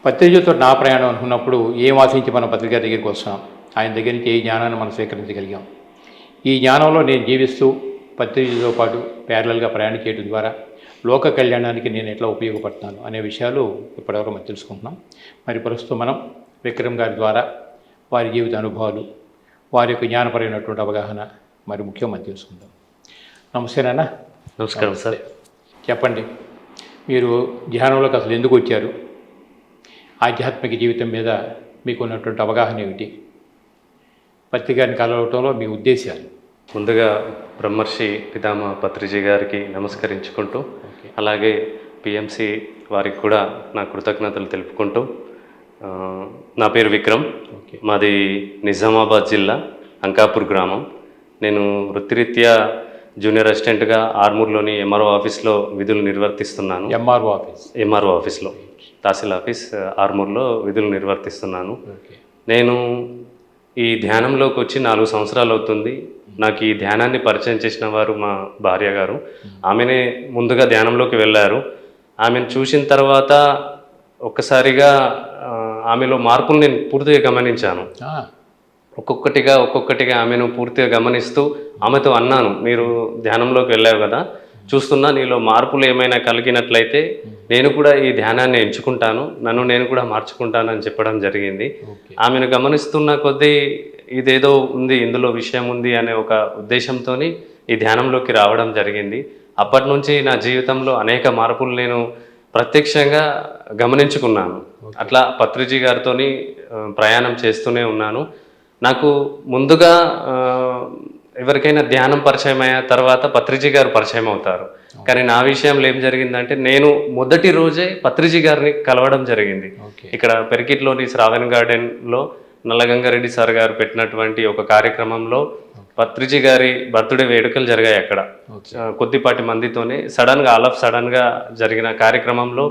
పత్రిజతో నా ప్రయాణం అనుకున్నప్పుడు ఏం ఆశించి మనం పత్రిక దగ్గరికి వస్తాం, ఆయన దగ్గర నుంచి ఏ జ్ఞానాన్ని మనం స్వీకరించగలిగాం. ఈ జ్ఞానంలో నేను జీవిస్తూ పత్రిజతో పాటు ప్యారలల్గా ప్రయాణం చేయడం ద్వారా లోక కళ్యాణానికి నేను ఎట్లా ఉపయోగపడుతున్నాను అనే విషయాలు ఇప్పటివరకు మనం తెలుసుకుంటున్నాం. మరి ప్రస్తుతం మనం విక్రమ్ గారి ద్వారా వారి జీవిత అనుభవాలు, వారి యొక్క జ్ఞానపరమైనటువంటి అవగాహన మరి ముఖ్యం మనం తెలుసుకుందాం. నమస్తే నాన్న. నమస్కారం సార్. చెప్పండి, మీరు ధ్యానంలోకి అసలు ఎందుకు వచ్చారు? ఆధ్యాత్మిక జీవితం మీద మీకు ఉన్నటువంటి అవగాహన ఏమిటి? పత్రికని కలవటంలో మీ ఉద్దేశాలు? ముందుగా బ్రహ్మర్షి పితామహ పత్రిజీ గారికి నమస్కరించుకుంటూ, అలాగే పిఎంసి వారికి కూడా నా కృతజ్ఞతలు తెలుపుకుంటూ, నా పేరు విక్రమ్, మాది నిజామాబాద్ జిల్లా అంకాపూర్ గ్రామం. నేను వృత్తిరీత్యా జూనియర్ అసిస్టెంట్గా ఆర్మూర్లోని ఎంఆర్ఓ ఆఫీస్లో విధులు నిర్వర్తిస్తున్నాను. ఎంఆర్ఓ ఆఫీస్లో, తహసీల్ ఆఫీస్ ఆర్మూర్లో విధులు నిర్వర్తిస్తున్నాను. నేను ఈ ధ్యానంలోకి వచ్చి 4 సంవత్సరాలు అవుతుంది. నాకు ఈ ధ్యానాన్ని పరిచయం చేసిన వారు మా భార్య గారు. ఆమెనే ముందుగా ధ్యానంలోకి వెళ్ళారు. ఆమెను చూసిన తర్వాత ఒక్కసారిగా ఆమెలో మార్పులు నేను పూర్తిగా గమనించాను. ఒక్కొక్కటిగా ఆమెను పూర్తిగా గమనిస్తూ ఆమెతో అన్నాను, మీరు ధ్యానంలోకి వెళ్ళావు కదా, చూస్తున్నా నీలో మార్పులు ఏమైనా కలిగినట్లయితే నేను కూడా ఈ ధ్యానాన్ని ఎంచుకుంటాను, నన్ను నేను కూడా మార్చుకుంటానని చెప్పడం జరిగింది. ఆమెను గమనిస్తున్న కొద్దీ ఇదేదో ఉంది, ఇందులో విషయం ఉంది అనే ఒక ఉద్దేశంతో ఈ ధ్యానంలోకి రావడం జరిగింది. అప్పటి నుంచి నా జీవితంలో అనేక మార్పులు నేను ప్రత్యక్షంగా గమనించుకున్నాను. అట్లా పత్రిజీ గారితో ప్రయాణం చేస్తూనే ఉన్నాను. నాకు ముందుగా ఎవరికైనా ధ్యానం పరిచయం అయ్యే తర్వాత పత్రిజీ గారు పరిచయం అవుతారు. కానీ నా విషయంలో ఏం జరిగిందంటే, నేను మొదటి రోజే పత్రిజీ గారిని కలవడం జరిగింది. ఇక్కడ పెరికిట్లోని శ్రావణ్ గార్డెన్లో నల్లగంగారెడ్డి సార్ గారు పెట్టినటువంటి ఒక కార్యక్రమంలో పత్రిజీ గారి బర్త్డే వేడుకలు జరిగాయి. అక్కడ కొద్దిపాటి మందితోనే సడన్గా జరిగిన కార్యక్రమంలో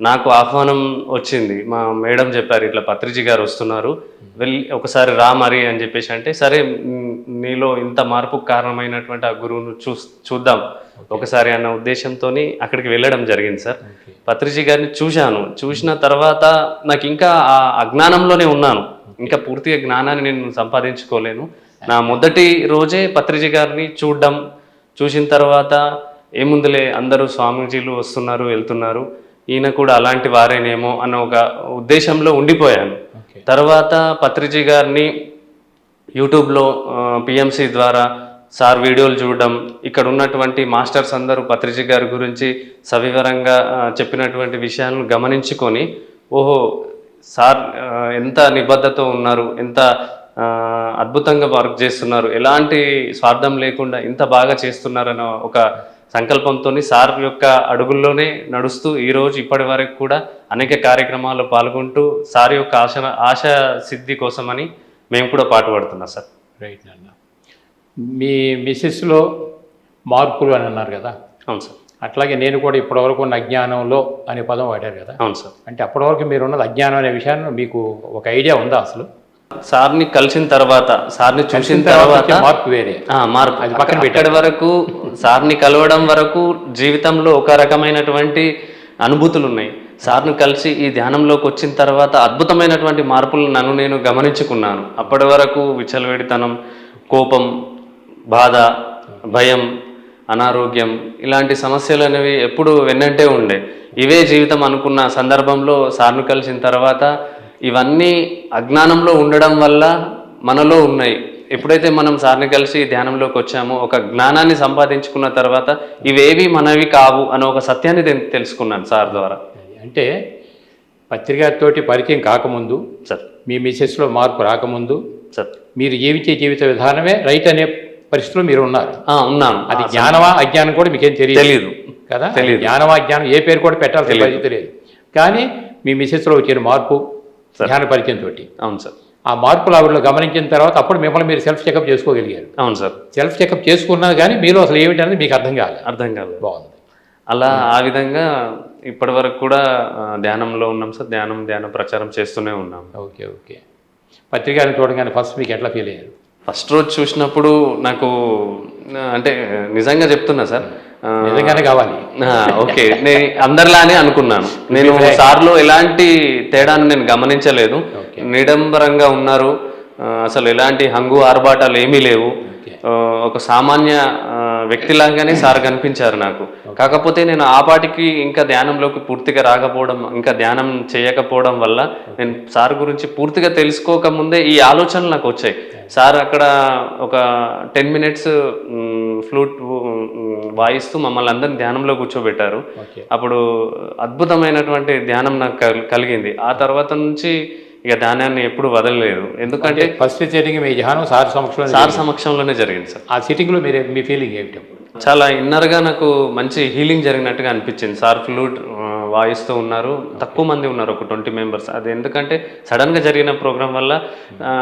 నాకు ఆహ్వానం వచ్చింది. మా మేడం చెప్పారు, ఇట్లా పత్రిజీ గారు వస్తున్నారు, వెళ్ళి ఒకసారి రా మరి అని చెప్పేసి అంటే, సరే నీలో ఇంత మార్పుకు కారణమైనటువంటి ఆ గురువును చూద్దాం ఒకసారి అన్న ఉద్దేశంతో అక్కడికి వెళ్ళడం జరిగింది సార్. పత్రిజీ గారిని చూసిన తర్వాత నాకు ఇంకా ఆ అజ్ఞానంలోనే ఉన్నాను. ఇంకా పూర్తిగా జ్ఞానాన్ని నేను సంపాదించుకోలేను. నా మొదటి రోజే పత్రిజీ గారిని చూసిన తర్వాత ఏముందులే, అందరూ స్వామీజీలు వస్తున్నారు వెళ్తున్నారు, ఈయన కూడా అలాంటి వారేనేమో అన్న ఒక ఉద్దేశంలో ఉండిపోయాను. తర్వాత పత్రిజీ గారిని యూట్యూబ్లో పిఎంసి ద్వారా సార్ వీడియోలు చూడడం, ఇక్కడ ఉన్నటువంటి మాస్టర్స్ అందరూ పత్రిజీ గారి గురించి సవివరంగా చెప్పినటువంటి విషయాలను గమనించుకొని, ఓహో సార్ ఎంత నిబద్ధత ఉన్నారు, ఎంత అద్భుతంగా వర్క్ చేస్తున్నారు, ఎలాంటి స్వార్థం లేకుండా ఇంత బాగా చేస్తున్నారన్న ఒక సంకల్పంతో సార్ యొక్క అడుగుల్లోనే నడుస్తూ ఈరోజు ఇప్పటి వరకు కూడా అనేక కార్యక్రమాల్లో పాల్గొంటూ సార్ యొక్క ఆశ సిద్ధి కోసమని మేము కూడా పాటుపడుతున్నాం సార్. రైట్ నాన్న. మీ మిసెస్లో మార్పులు అని అన్నారు కదా? అవును సార్. అట్లాగే నేను కూడా ఇప్పటివరకు ఉన్న అజ్ఞానంలో అనే పదం వాడారు కదా? అవును సార్. అంటే అప్పటివరకు మీరు ఉన్నది అజ్ఞానం అనే విషయాన్ని మీకు ఒక ఐడియా ఉందా అసలు? సార్ని కలిసిన తర్వాత, సార్ని చూసిన తర్వాత మార్పు వేరే, మార్పు అది పక్కన పెట్టడం వరకు, సార్ని కలవడం వరకు జీవితంలో ఒక రకమైనటువంటి అనుభూతులు ఉన్నాయి. సార్ని కలిసి ఈ ధ్యానంలోకి వచ్చిన తర్వాత అద్భుతమైనటువంటి మార్పులు నన్ను నేను గమనించుకున్నాను. అప్పటి వరకు విచ్చలవిడితనం, కోపం, బాధ, భయం, అనారోగ్యం ఇలాంటి సమస్యలు అనేవి ఎప్పుడు వెన్నంటే ఉండే. ఇవే జీవితం అనుకున్న సందర్భంలో సార్ని కలిసిన తర్వాత ఇవన్నీ అజ్ఞానంలో ఉండడం వల్ల మనలో ఉన్నాయి. ఎప్పుడైతే మనం సార్ని కలిసి ధ్యానంలోకి వచ్చామో, ఒక జ్ఞానాన్ని సంపాదించుకున్న తర్వాత ఇవేవి మనవి కావు అనే ఒక సత్యాన్ని తెలుసుకున్నాను సార్ ద్వారా. అంటే పత్రికతోటి పరిచయం కాకముందు సార్, మీ మిసెస్లో మార్పు రాకముందు సార్, మీరు జీవించే జీవిత విధానమే రైట్ అనే పరిస్థితిలో మీరు ఉన్నాను. అది జ్ఞానమా అజ్ఞానం కూడా మీకేం తెలియదు కదా? తెలియదు. జ్ఞానమా అజ్ఞానం ఏ పేరు కూడా పెట్టాల్సిన పరిస్థితి లేదు. కానీ మీ మిసెస్లో వచ్చిన మార్పు ధ్యాన పరిచయంతో, అవును సార్, ఆ మార్పులు ఆవిడలో గమనించిన తర్వాత అప్పుడు మిమ్మల్ని మీరు సెల్ఫ్ చెకప్ చేసుకోగలిగారు. అవును సార్. సెల్ఫ్ చెకప్ చేసుకున్నా కానీ మీలో అసలు ఏమిటనేది మీకు అర్థం కాలేదు. బాగుంది. అలా ఆ విధంగా ఇప్పటి వరకు కూడా ధ్యానంలో ఉన్నాం సార్. ధ్యాన ప్రచారం చేస్తూనే ఉన్నాం. ఓకే. పత్రికను చూడగానే ఫస్ట్ మీకు ఎట్లా ఫీల్ అయ్యారు? ఫస్ట్ రోజు చూసినప్పుడు నాకు, అంటే నిజంగా చెప్తున్నా సార్, నిజంగానే కావాలి. ఓకే, నేను అందరిలానే అనుకున్నాను. నేను సార్లో ఎలాంటి తేడాను నేను గమనించలేదు. నిడంబరంగా ఉన్నారు, అసలు ఎలాంటి హంగు ఆర్భాటాలు ఏమీ లేవు. ఒక సామాన్య వ్యక్తిలాగానే సార్ కనిపించారు నాకు. కాకపోతే నేను ఆ పాటికి ఇంకా ధ్యానంలోకి పూర్తిగా రాకపోవడం, ఇంకా ధ్యానం చేయకపోవడం వల్ల నేను సార్ గురించి పూర్తిగా తెలుసుకోకముందే ఈ ఆలోచనలు నాకు వచ్చాయి. సార్ అక్కడ ఒక 10 minutes ఫ్లూట్ వాయిస్తూ మమ్మల్ని అందరిని ధ్యానంలో కూర్చోబెట్టారు. అప్పుడు అద్భుతమైనటువంటి ధ్యానం నాకు కలిగింది. ఆ తర్వాత నుంచి ఇక ధ్యానాన్ని ఎప్పుడు వదలలేదు. ఎందుకంటే ఫస్ట్ సిట్టింగ్ మీ ధ్యానం సార్ సమక్షంలోనే జరిగింది సార్. ఆ సిట్టింగ్లో మీ ఫీలింగ్ ఏమిటి? చాలా ఇన్నర్గా నాకు మంచి హీలింగ్ జరిగినట్టుగా అనిపించింది. సార్ ఫ్లూట్ వాయిస్తూ ఉన్నారు, తక్కువ మంది ఉన్నారు, ఒక 20 members. అది ఎందుకంటే సడన్గా జరిగిన ప్రోగ్రాం వల్ల,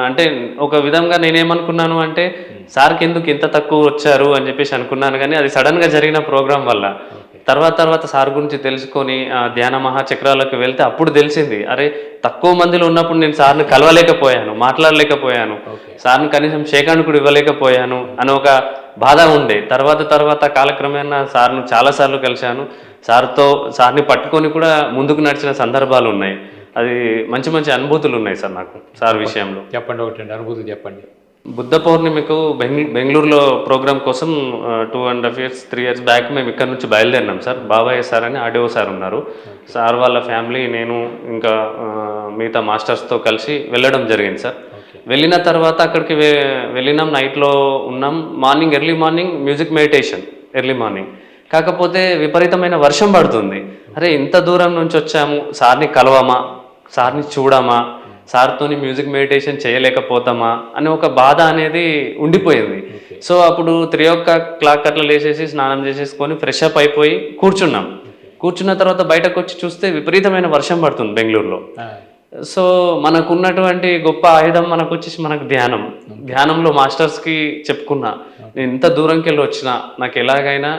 అంటే ఒక విధంగా నేనేమనుకున్నాను అంటే సార్కి ఎందుకు ఇంత తక్కువ వచ్చారు అని చెప్పేసి అనుకున్నాను. కానీ అది సడన్గా జరిగిన ప్రోగ్రాం వల్ల తర్వాత సార్ గురించి తెలుసుకొని ధ్యాన మహాచక్రాలకు వెళ్తే అప్పుడు తెలిసింది, అరే తక్కువ మందిలో ఉన్నప్పుడు నేను సార్ని కలవలేకపోయాను, మాట్లాడలేకపోయాను, సార్ని కనీసం షేకాండ్ కూడా ఇవ్వలేకపోయాను అని ఒక బాధ ఉండే. తర్వాత కాలక్రమేణా సార్ను చాలాసార్లు కలిశాను. సార్ని పట్టుకొని కూడా ముందుకు నడిచిన సందర్భాలు ఉన్నాయి. అది మంచి అనుభూతులు ఉన్నాయి సార్ నాకు సార్ విషయంలో. చెప్పండి, ఒకటి అనుభూతులు చెప్పండి. బుద్ధ పౌర్ణమికు బెంగళూరులో ప్రోగ్రామ్ కోసం 2.5 years 3 years బ్యాక్ మేము ఇక్కడ నుంచి బయలుదేరినాం సార్. బాబాయ్ సార్ అని ఆడియో సార్ ఉన్నారు. సార్ వాళ్ళ ఫ్యామిలీ, నేను ఇంకా మిగతా మాస్టర్స్తో కలిసి వెళ్ళడం జరిగింది సార్. వెళ్ళిన తర్వాత అక్కడికి వెళ్ళినాం, నైట్లో ఉన్నాం. Early morning music meditation, early morning. కాకపోతే విపరీతమైన వర్షం పడుతుంది. అరే ఇంత దూరం నుంచి వచ్చాము, సార్ని కలవమా, సార్ని చూడమా, సార్తోని మ్యూజిక్ మెడిటేషన్ చేయలేకపోతామా అని ఒక బాధ అనేది ఉండిపోయింది. సో అప్పుడు 3 o'clock అట్లా లేచేసి స్నానం చేసేసుకొని ఫ్రెష్ అప్ అయిపోయి కూర్చున్నాం. కూర్చున్న తర్వాత బయటకు వచ్చి చూస్తే విపరీతమైన వర్షం పడుతుంది బెంగళూరులో. సో మనకున్నటువంటి గొప్ప ఆయుధం మనకు వచ్చేసి మనకు ధ్యానంలో మాస్టర్స్కి చెప్పుకున్నా, నేను ఇంత దూరంకి వెళ్ళి వచ్చినా నాకు ఎలాగైనా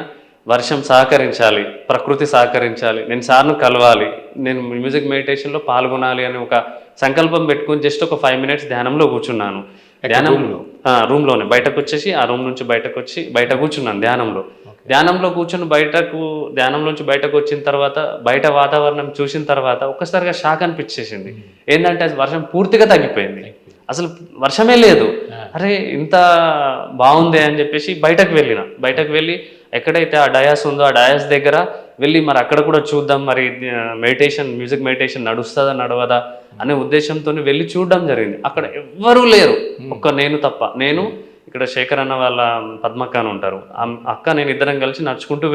వర్షం సహకరించాలి, ప్రకృతి సహకరించాలి, నేను సార్ను కలవాలి, నేను మ్యూజిక్ మెడిటేషన్లో పాల్గొనాలి అని ఒక సంకల్పం పెట్టుకుని జస్ట్ ఒక 5 minutes ధ్యానంలో కూర్చున్నాను. రూమ్లోనే బయటకు వచ్చేసి ఆ రూమ్ నుంచి బయటకు వచ్చి బయట కూర్చున్నాను ధ్యానంలో కూర్చొని ధ్యానంలోంచి బయటకు వచ్చిన తర్వాత బయట వాతావరణం చూసిన తర్వాత ఒక్కసారిగా షాక్ అనిపించేసింది. ఏంటంటే అది వర్షం పూర్తిగా తగ్గిపోయింది, అసలు వర్షమే లేదు. అరే ఇంత బాగుంది అని చెప్పేసి బయటకు వెళ్ళి ఎక్కడైతే ఆ డయాస్ ఉందో ఆ డయాస్ దగ్గర వెళ్ళి మరి అక్కడ కూడా చూద్దాం, మరి మ్యూజిక్ మెడిటేషన్ నడుస్తుందా నడవదా అనే ఉద్దేశంతో వెళ్ళి చూడడం జరిగింది. అక్కడ ఎవ్వరూ లేరు, ఒక్క నేను తప్ప. నేను ఇక్కడ శేఖర్ అన్న వాళ్ళ పద్మక్క అని ఉంటారు, అక్క నేను ఇద్దరం కలిసి నడుచుకుంటూ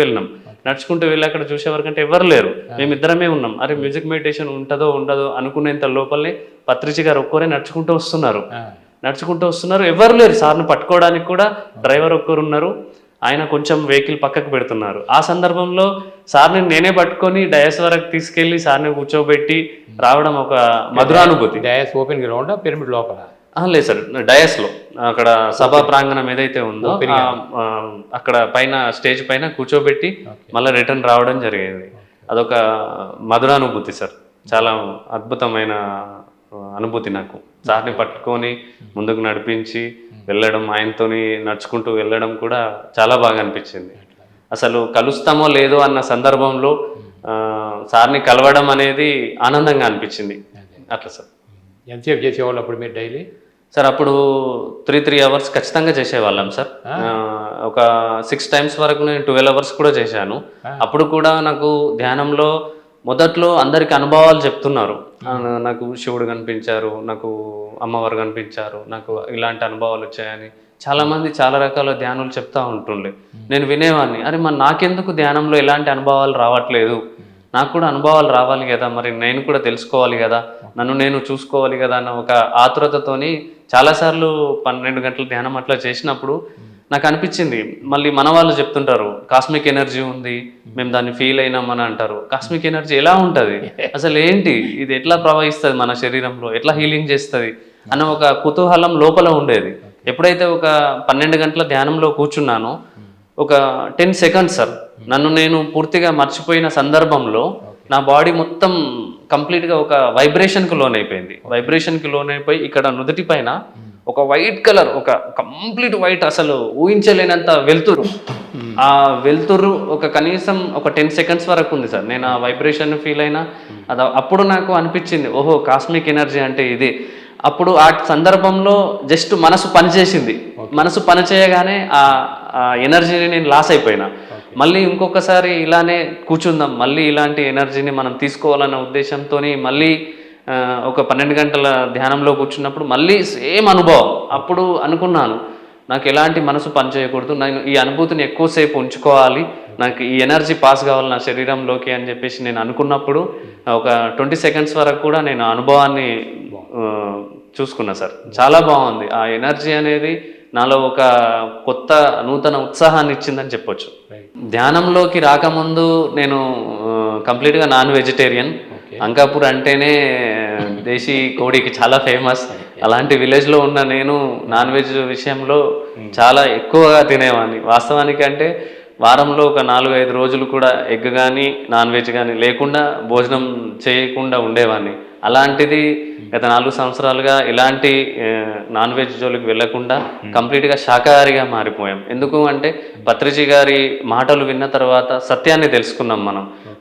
వెళ్ళి అక్కడ చూసేవారికంటే ఎవరు లేరు, మేమిద్దరమే ఉన్నాం. అరే మ్యూజిక్ మెడిటేషన్ ఉంటుందో ఉండదో అనుకునేంత లోపలనే పత్రిచి గారు ఒక్కరే నడుచుకుంటూ వస్తున్నారు, ఎవరు లేరు. సార్ని పట్టుకోవడానికి కూడా డ్రైవర్ ఒక్కరు ఉన్నారు, ఆయన కొంచెం వెహికల్ పక్కకు పెడుతున్నారు. ఆ సందర్భంలో సార్ని నేనే పట్టుకొని డయాస్ వరకు తీసుకెళ్లి సార్ని కూర్చోబెట్టి రావడం ఒక మధురానుభూతి. డయాస్ ఓపెన్ గ్రౌండ్ పిరమిడ్ లోపల లేదు సార్, డయాస్లో అక్కడ సభా ప్రాంగణం ఏదైతే ఉందో అక్కడ పైన స్టేజ్ పైన కూర్చోబెట్టి మళ్ళీ రిటర్న్ రావడం జరిగింది. అదొక మధురానుభూతి సార్, చాలా అద్భుతమైన అనుభూతి నాకు. సార్ని పట్టుకొని ముందుకు నడిపించి వెళ్ళడం, ఆయనతోని నడుచుకుంటూ వెళ్ళడం కూడా చాలా బాగా అనిపించింది. అసలు కలుస్తామో లేదో అన్న సందర్భంలో సార్ని కలవడం అనేది ఆనందంగా అనిపించింది. అట్లా సార్. ఎంతసేపు చేసేవాళ్ళు అప్పుడు మీరు డైలీ? సార్ అప్పుడు 3 hours ఖచ్చితంగా చేసేవాళ్ళం సార్. ఒక 6 times వరకు నేను 12 hours కూడా చేశాను. అప్పుడు కూడా నాకు ధ్యానంలో మొదట్లో అందరికి అనుభవాలు చెప్తున్నారు, నాకు శివుడు కనిపించారు, నాకు అమ్మవారు కనిపించారు, నాకు ఇలాంటి అనుభవాలు వచ్చాయని చాలామంది చాలా రకాల ధ్యానులు చెప్తా ఉంటుండే. నేను వినేవాడిని, అరే మరి నాకెందుకు ధ్యానంలో ఎలాంటి అనుభవాలు రావట్లేదు, నాకు కూడా అనుభవాలు రావాలి కదా, మరి నేను కూడా తెలుసుకోవాలి కదా, నన్ను నేను చూసుకోవాలి కదా అన్న ఒక ఆతురతతోని చాలాసార్లు 12 గంటల ధ్యానం అట్లా చేసినప్పుడు నాకు అనిపించింది. మళ్ళీ మన వాళ్ళు చెప్తుంటారు కాస్మిక్ ఎనర్జీ ఉంది, మేము దాన్ని ఫీల్ అయినామని అంటారు. కాస్మిక్ ఎనర్జీ ఎలా ఉంటుంది, అసలు ఏంటి, ఇది ఎట్లా ప్రవహిస్తుంది మన శరీరంలో, ఎట్లా హీలింగ్ చేస్తుంది అన్న ఒక కుతూహలం లోపల ఉండేది. ఎప్పుడైతే ఒక 12 గంటల ధ్యానంలో కూర్చున్నానో ఒక 10 seconds సార్ నన్ను నేను పూర్తిగా మర్చిపోయిన సందర్భంలో నా బాడీ మొత్తం కంప్లీట్గా ఒక వైబ్రేషన్కి లోనైపోయి ఇక్కడ నుదుటి పైన ఒక వైట్ కలర్, ఒక కంప్లీట్ వైట్, అసలు ఊహించలేనంత వెలుతురు ఆ వెలుతురు ఒక కనీసం ఒక 10 సెకండ్స్ వరకు ఉంది సార్. నేను ఆ వైబ్రేషన్ ఫీల్ అయినా అప్పుడు నాకు అనిపించింది, ఓహో కాస్మిక్ ఎనర్జీ అంటే ఇది. అప్పుడు ఆ సందర్భంలో జస్ట్ మనసు పనిచేసింది. మనసు పని చేయగానే ఆ ఎనర్జీని నేను లాస్ అయిపోయినా. మళ్ళీ ఇంకొకసారి ఇలానే కూర్చుందాం, మళ్ళీ ఇలాంటి ఎనర్జీని మనం తీసుకోవాలన్న ఉద్దేశంతో మళ్ళీ ఒక 12 గంటల ధ్యానంలో కూర్చున్నప్పుడు మళ్ళీ సేమ్ అనుభవం. అప్పుడు అనుకున్నాను, నాకు ఎలాంటి మనసు పనిచేయకూడదు, నేను ఈ అనుభూతిని ఎక్కువసేపు ఉంచుకోవాలి, నాకు ఈ ఎనర్జీ పాస్ కావాలి నా శరీరంలోకి అని చెప్పేసి నేను అనుకున్నప్పుడు ఒక 20 సెకండ్స్ వరకు కూడా నేను అనుభవాన్ని చూసుకున్నా సార్. చాలా బాగుంది. ఆ ఎనర్జీ అనేది నాలో ఒక కొత్త నూతన ఉత్సాహాన్ని ఇచ్చిందని చెప్పొచ్చు. ధ్యానంలోకి రాకముందు నేను కంప్లీట్గా నాన్ వెజిటేరియన్. అంకాపూర్ అంటేనే దేశీ కోడికి చాలా ఫేమస్. అలాంటి విలేజ్లో ఉన్న నేను నాన్ వెజ్ విషయంలో చాలా ఎక్కువగా తినేవాడిని. వాస్తవానికి అంటే వారంలో ఒక 4-5 రోజులు కూడా ఎగ్ కానీ నాన్ వెజ్ కానీ లేకుండా భోజనం చేయకుండా ఉండేవాడిని. అలాంటిది గత 4 సంవత్సరాలుగా ఇలాంటి నాన్ వెజ్ జోలికి వెళ్లకుండా కంప్లీట్గా శాకాహారిగా మారిపోయాం. ఎందుకు అంటే పత్రిజీ గారి మాటలు విన్న తర్వాత సత్యాన్ని తెలుసుకున్నాం.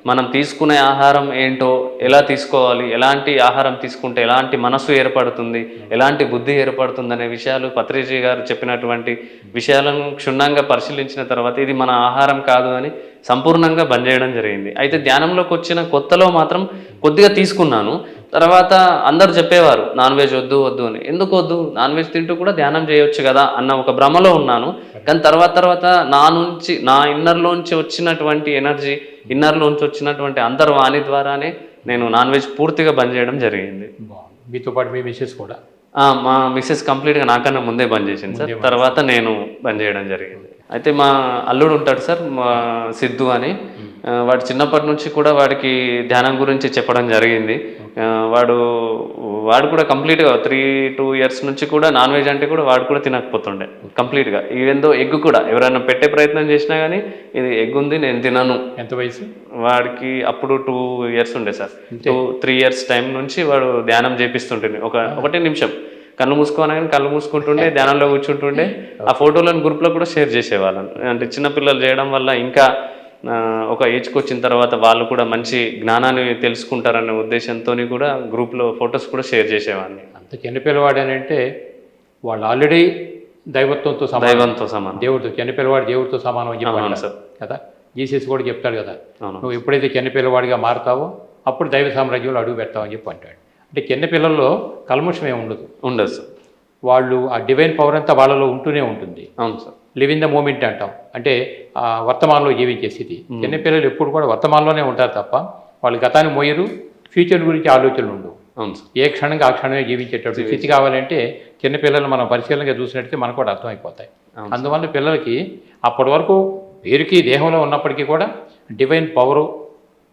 మనం తీసుకునే ఆహారం ఏంటో, ఎలా తీసుకోవాలి, ఎలాంటి ఆహారం తీసుకుంటే ఎలాంటి మనసు ఏర్పడుతుంది, ఎలాంటి బుద్ధి ఏర్పడుతుంది అనే విషయాలు పత్రిజీ గారు చెప్పినటువంటి విషయాలను క్షుణ్ణంగా పరిశీలించిన తర్వాత ఇది మన ఆహారం కాదు అని సంపూర్ణంగా బంద్ చేయడం జరిగింది. అయితే ధ్యానంలోకి వచ్చిన కొత్తలో మాత్రం కొద్దిగా తీసుకున్నాను. తర్వాత అందరూ చెప్పేవారు నాన్ వెజ్ వద్దు వద్దు అని. ఎందుకు వద్దు, నాన్ వెజ్ తింటూ కూడా ధ్యానం చేయొచ్చు కదా అన్న ఒక భ్రమలో ఉన్నాను. కానీ తర్వాత నా ఇన్నర్లోంచి వచ్చినటువంటి ఎనర్జీ, ఇన్నర్లోంచి వచ్చినటువంటి అంతర్వాణి ద్వారానే నేను నాన్ వెజ్ పూర్తిగా బంద్ చేయడం జరిగింది. మీతో పాటు మీ మిస్సెస్ కూడా? మా మిస్సెస్ కంప్లీట్గా నాకన్నా ముందే బంద్ చేసింది సార్. తర్వాత నేను బంద్ చేయడం జరిగింది. అయితే మా అల్లుడు ఉంటాడు సార్, మా సిద్ధు అని. వాడు చిన్నప్పటి నుంచి కూడా వాడికి ధ్యానం గురించి చెప్పడం జరిగింది. వాడు కూడా కంప్లీట్గా 3-2 ఇయర్స్ నుంచి కూడా నాన్ వెజ్ అంటే కూడా వాడు కూడా తినకపోతుండే కంప్లీట్గా. ఈవెందో ఎగ్ కూడా ఎవరైనా పెట్టే ప్రయత్నం చేసినా కానీ ఇది ఎగ్ ఉంది నేను తినను. ఎంత వయసు వాడికి? అప్పుడు 2 ఇయర్స్ ఉండే సార్. 2-3 ఇయర్స్ టైం నుంచి వాడు ధ్యానం చేపిస్తుంటుంది. ఒకటే నిమిషం కళ్ళు మూసుకోనగానే కళ్ళు మూసుకుంటుండే, ధ్యానంలో కూర్చుంటుండే. ఆ ఫోటోలను గ్రూప్లో కూడా షేర్ చేసేవాళ్ళం. అంటే చిన్నపిల్లలు చేయడం వల్ల ఇంకా ఒక ఏజ్కి వచ్చిన తర్వాత వాళ్ళు కూడా మంచి జ్ఞానాన్ని తెలుసుకుంటారనే ఉద్దేశంతో కూడా గ్రూప్లో ఫొటోస్ కూడా షేర్ చేసేవాడిని. అంత చిన్నపిల్లవాడనంటే వాళ్ళు ఆల్రెడీ దైవత్వంతో సమానం. దేవుడితో చిన్నపిల్లవాడు దేవుడితో సమానం అని చెప్పాను సార్ కదా. జీసస్ కూడా చెప్తాడు కదా, నువ్వు ఎప్పుడైతే చిన్నపిల్లవాడిగా మారుతావో అప్పుడు దైవ సామ్రాజ్యంలో అడుగు పెడతావని చెప్పి అంటాడు. అంటే చిన్నపిల్లల్లో కల్మషం ఏమి ఉండదు సార్. వాళ్ళు ఆ డివైన్ పవర్ అంతా వాళ్ళలో ఉంటూనే ఉంటుంది. అవును sir. Live in the moment అంటాం, అంటే వర్తమానంలో జీవించే స్థితి. చిన్నపిల్లలు ఎప్పుడు కూడా వర్తమానంలోనే ఉంటారు తప్ప వాళ్ళు గతాన్ని మోయరు, ఫ్యూచర్ గురించి ఆలోచనలు ఉండవు. ఏ క్షణంగా ఆ క్షణమే జీవించేటప్పుడు స్థితి కావాలంటే చిన్నపిల్లలు మనం పరిశీలనగా చూసినట్టే మనకు కూడా అర్థమైపోతాయి. అందువల్ల పిల్లలకి అప్పటి వరకు వీరికి దేహంలో ఉన్నప్పటికీ కూడా డివైన్ పవరు,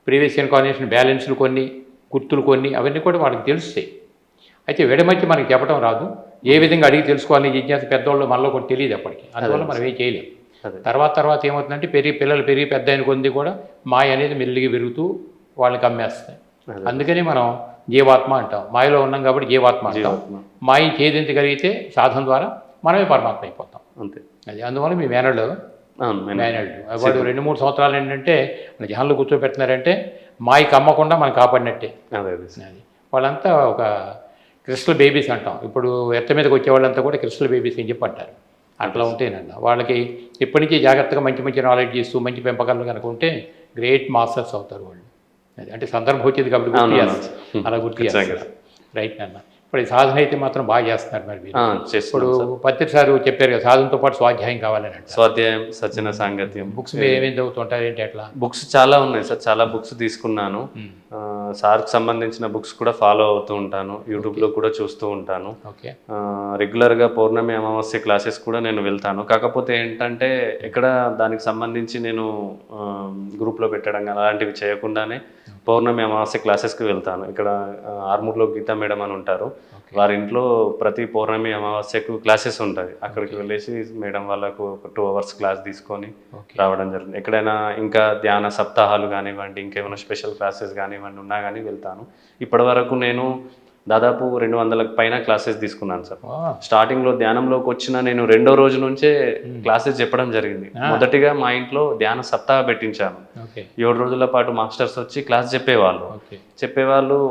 ప్రీవియస్ ఇన్కార్నేషన్ బ్యాలెన్స్లు కొన్ని, గుర్తులు కొన్ని, అవన్నీ కూడా వాళ్ళకి తెలుస్తాయి. అయితే విడమర్చి మనకి చెప్పడం రాదు. ఏ విధంగా అడిగి తెలుసుకోవాలని జిజ్ఞాస పెద్దవాళ్ళు మనలో కూడా తెలియదు అప్పటికి. అందువల్ల మనం ఏం చేయలేం. తర్వాత ఏమవుతుందంటే పిల్లలు పెరిగి పెద్ద అయిన కొద్ది కూడా మాయ అనేది మెల్లిగా పెరుగుతూ వాళ్ళకి అమ్మేస్తాయి. అందుకని మనం జీవాత్మ అంటాం. మాయలో ఉన్నాం కాబట్టి జీవాత్మ అంటాం. మాయ ఛేదించగలిగితే సాధన ద్వారా మనమే పరమాత్మ అయిపోతాం. అంతే. అది అందువల్ల మీ మేనళ్ళు వాడు 2-3 సంవత్సరాలు ఏంటంటే మన జహాన్లో కూర్చోబెడుతున్నారంటే మాయకి అమ్మకుండా మనం కాపాడినట్టే. అది వాళ్ళంతా ఒక క్రిస్టల్ బేబీస్ అంటాం. ఇప్పుడు ఎత్త మీదకి వచ్చే వాళ్ళంతా కూడా క్రిస్టల్ బేబీస్ అని చెప్పి అంటారు. అట్లా ఉంటేనన్న వాళ్ళకి ఇప్పటి నుంచి జాగ్రత్తగా మంచి నాలెడ్జ్ ఇస్తూ మంచి పెంపకాలు కనుక ఉంటే గ్రేట్ మాస్టర్స్ అవుతారు వాళ్ళు. అది అంటే సందర్భం వచ్చేది కాబట్టి అలా గుర్తు చేస్తారు. రైట్ నాన్న. ఇప్పుడు ఈ సాధన అయితే మాత్రం బాగా చేస్తున్నారు మరి. ఇప్పుడు పత్రి సార్ చెప్పారు కదా, సాధనతో పాటు స్వాధ్యాయం కావాలని అంటే. స్వాధ్యాయం, సజ్జన సాంగత్యం. బుక్స్ మీరు ఏమేమి చదువుతుంటారు ఏంటి అట్లా? బుక్స్ చాలా ఉన్నాయి సార్, చాలా బుక్స్ తీసుకున్నాను. సార్కి సంబంధించిన బుక్స్ కూడా ఫాలో అవుతూ ఉంటాను, యూట్యూబ్లో కూడా చూస్తూ ఉంటాను. రెగ్యులర్గా పౌర్ణమి అమావాస్య క్లాసెస్ కూడా నేను వెళ్తాను. కాకపోతే ఏంటంటే ఎక్కడ దానికి సంబంధించి నేను గ్రూప్లో పెట్టడం కానీ అలాంటివి చేయకుండానే పౌర్ణమి అమావాస్య క్లాసెస్కి వెళ్తాను. ఇక్కడ ఆర్మూర్లో గీతా మేడం అని ఉంటారు, వారి ఇంట్లో ప్రతి పౌర్ణమి అమావాస్యకు క్లాసెస్ ఉంటుంది. అక్కడికి వెళ్ళేసి మేడం వాళ్ళకు ఒక 2 hours క్లాస్ తీసుకొని రావడం జరుగుతుంది. ఎక్కడైనా ఇంకా ధ్యాన సప్తాహాలు కానివ్వండి, ఇంకేమైనా స్పెషల్ క్లాసెస్ కానివ్వండి ఉన్నా కానీ వెళ్తాను. ఇప్పటి వరకు నేను దాదాపు 200లకు పైన క్లాసెస్ తీసుకున్నాను సార్. ఆ, స్టార్టింగ్లో ధ్యానంలోకి వచ్చిన నేను 2వ రోజు నుంచే క్లాసెస్ చెప్పడం జరిగింది. మొదటిగా మా ఇంట్లో ధ్యాన సప్తాహ పెట్టించాను. ఓకే 7 రోజుల పాటు మాస్టర్స్ వచ్చి క్లాస్ చెప్పేవాళ్ళు. ఓకే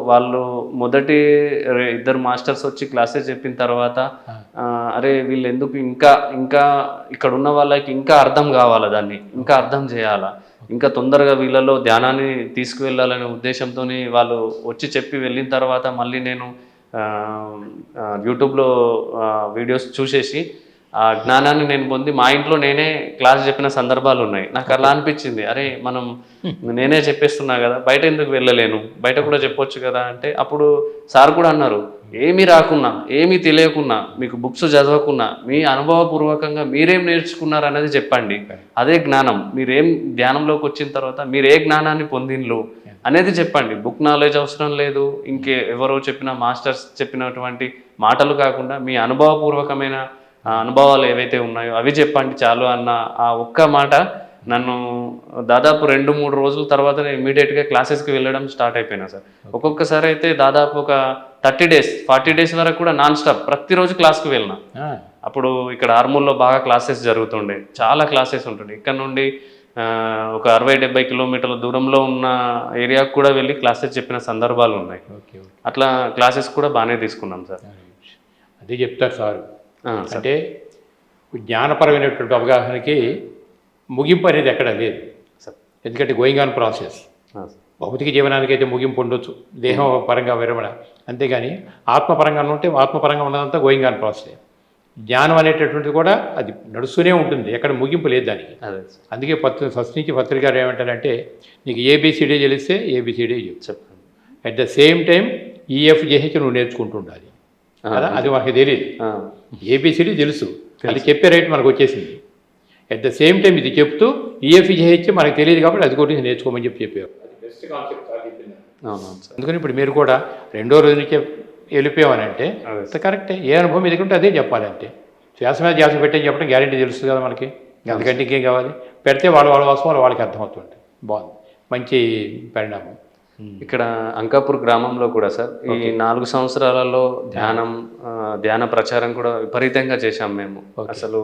వాళ్ళు మొదటి 2 మాస్టర్స్ వచ్చి క్లాసెస్ చెప్పిన తర్వాత అరే వీళ్ళు ఎందుకు ఇంకా ఇంకా ఇక్కడ ఉన్న వాళ్ళకి ఇంకా అర్థం కావాలా, దాన్ని ఇంకా అర్థం చేయాలా, ఇంకా తొందరగా వీళ్ళలో ధ్యానాన్ని తీసుకువెళ్ళాలనే ఉద్దేశంతో వాళ్ళు వచ్చి చెప్పి వెళ్ళిన తర్వాత మళ్ళీ నేను యూట్యూబ్లో వీడియోస్ చూసేసి ఆ జ్ఞానాన్ని నేను పొంది మా ఇంట్లో నేనే క్లాస్ చెప్పిన సందర్భాలు ఉన్నాయి. నాకు అలా అనిపించింది, అరే నేనే చెప్పేస్తున్నా కదా, బయట ఎందుకు వెళ్ళలేను, బయట కూడా చెప్పొచ్చు కదా అంటే అప్పుడు సార్ కూడా అన్నారు, ఏమీ రాకున్నా ఏమీ తెలియకున్నా మీకు బుక్స్ చదవకున్నా మీ అనుభవపూర్వకంగా మీరేం నేర్చుకున్నారు అనేది చెప్పండి, అదే జ్ఞానం. మీరేం ధ్యానంలోకి వచ్చిన తర్వాత మీరు ఏ జ్ఞానాన్ని పొందిన్లు అనేది చెప్పండి. బుక్ నాలెడ్జ్ అవసరం లేదు, ఎవరో చెప్పిన మాస్టర్స్ చెప్పినటువంటి మాటలు కాకుండా మీ అనుభవపూర్వకమైన అనుభవాలు ఏవైతే ఉన్నాయో అవి చెప్పండి చాలు అన్న ఆ ఒక్క మాట నన్ను దాదాపు 2-3 రోజుల తర్వాత నేను ఇమీడియట్గా క్లాసెస్కి వెళ్ళడం స్టార్ట్ అయిపోయినా సార్. ఒక్కొక్కసారి అయితే దాదాపు ఒక 30 days 40 days వరకు కూడా నాన్ స్టాప్ ప్రతిరోజు క్లాస్కి వెళ్ళినా. అప్పుడు ఇక్కడ ఆర్మూర్లో బాగా క్లాసెస్ జరుగుతుండే, చాలా క్లాసెస్ ఉంటుండే. ఇక్కడ నుండి ఒక 60-70 కిలోమీటర్ల దూరంలో ఉన్న ఏరియాకు కూడా వెళ్ళి క్లాసెస్ చెప్పిన సందర్భాలు ఉన్నాయి. అట్లా క్లాసెస్ కూడా బాగానే తీసుకున్నాం సార్. అదే చెప్తారు సార్, అంటే జ్ఞానపరమైనటువంటి అవగాహనకి ముగింపు అనేది ఎక్కడ లేదు. ఎందుకంటే గోయింగ్ ఆన్ ప్రాసెస్. భౌతిక జీవనానికి అయితే ముగింపు ఉండొచ్చు, దేహం పరంగా విరమణ, అంతేగాని ఆత్మపరంగా ఉంటే ఆత్మపరంగా ఉన్నదంతా గోయింగ్ ఆన్ ప్రాసెస్. జ్ఞానం అనేటటువంటిది కూడా అది నడుస్తూనే ఉంటుంది, ఎక్కడ ముగింపు లేదు దానికి. అందుకే ఫస్ట్ నుంచి పత్రిక గారు ఏమంటారంటే నీకు ఏబిసిడి తెలిస్తే ఏబిసిడి చెప్పాను, at the same time EFGH నువ్వు నేర్చుకుంటూ ఉండాలి కదా, అది మనకి తెలియదు. ఏబిసిడి తెలుసు, అది చెప్పే రైట్ మనకు వచ్చేసింది. అట్ ద సేమ్ టైం ఇది చెప్తూ ఈఎఫ్జిహెచ్ మనకు తెలియదు కాబట్టి అది గురించి నేర్చుకోమని చెప్పారు. బెస్ట్ కాన్సెప్ట్ అందుకని ఇప్పుడు మీరు కూడా 2వ రోజు నుంచే వెళ్ళిపోయామనంటే కరెక్టే, ఏ అనుభవం ఎదుగుంటే అదే చెప్పాలంటే. శ్వాస మీద ధ్యాస పెట్టే చెప్పడం గ్యారెంటీ తెలుస్తుంది కదా మనకి, అందుకంటే ఇంకేం కావాలి, పెడితే వాళ్ళ వాస్తవాలు వాళ్ళకి అర్థమవుతుంది. బాగుంది, మంచి పరిణామం. ఇక్కడ అంకాపూర్ గ్రామంలో కూడా సార్ ఈ 4 సంవత్సరాలలో ధ్యాన ప్రచారం కూడా విపరీతంగా చేశాం మేము. అసలు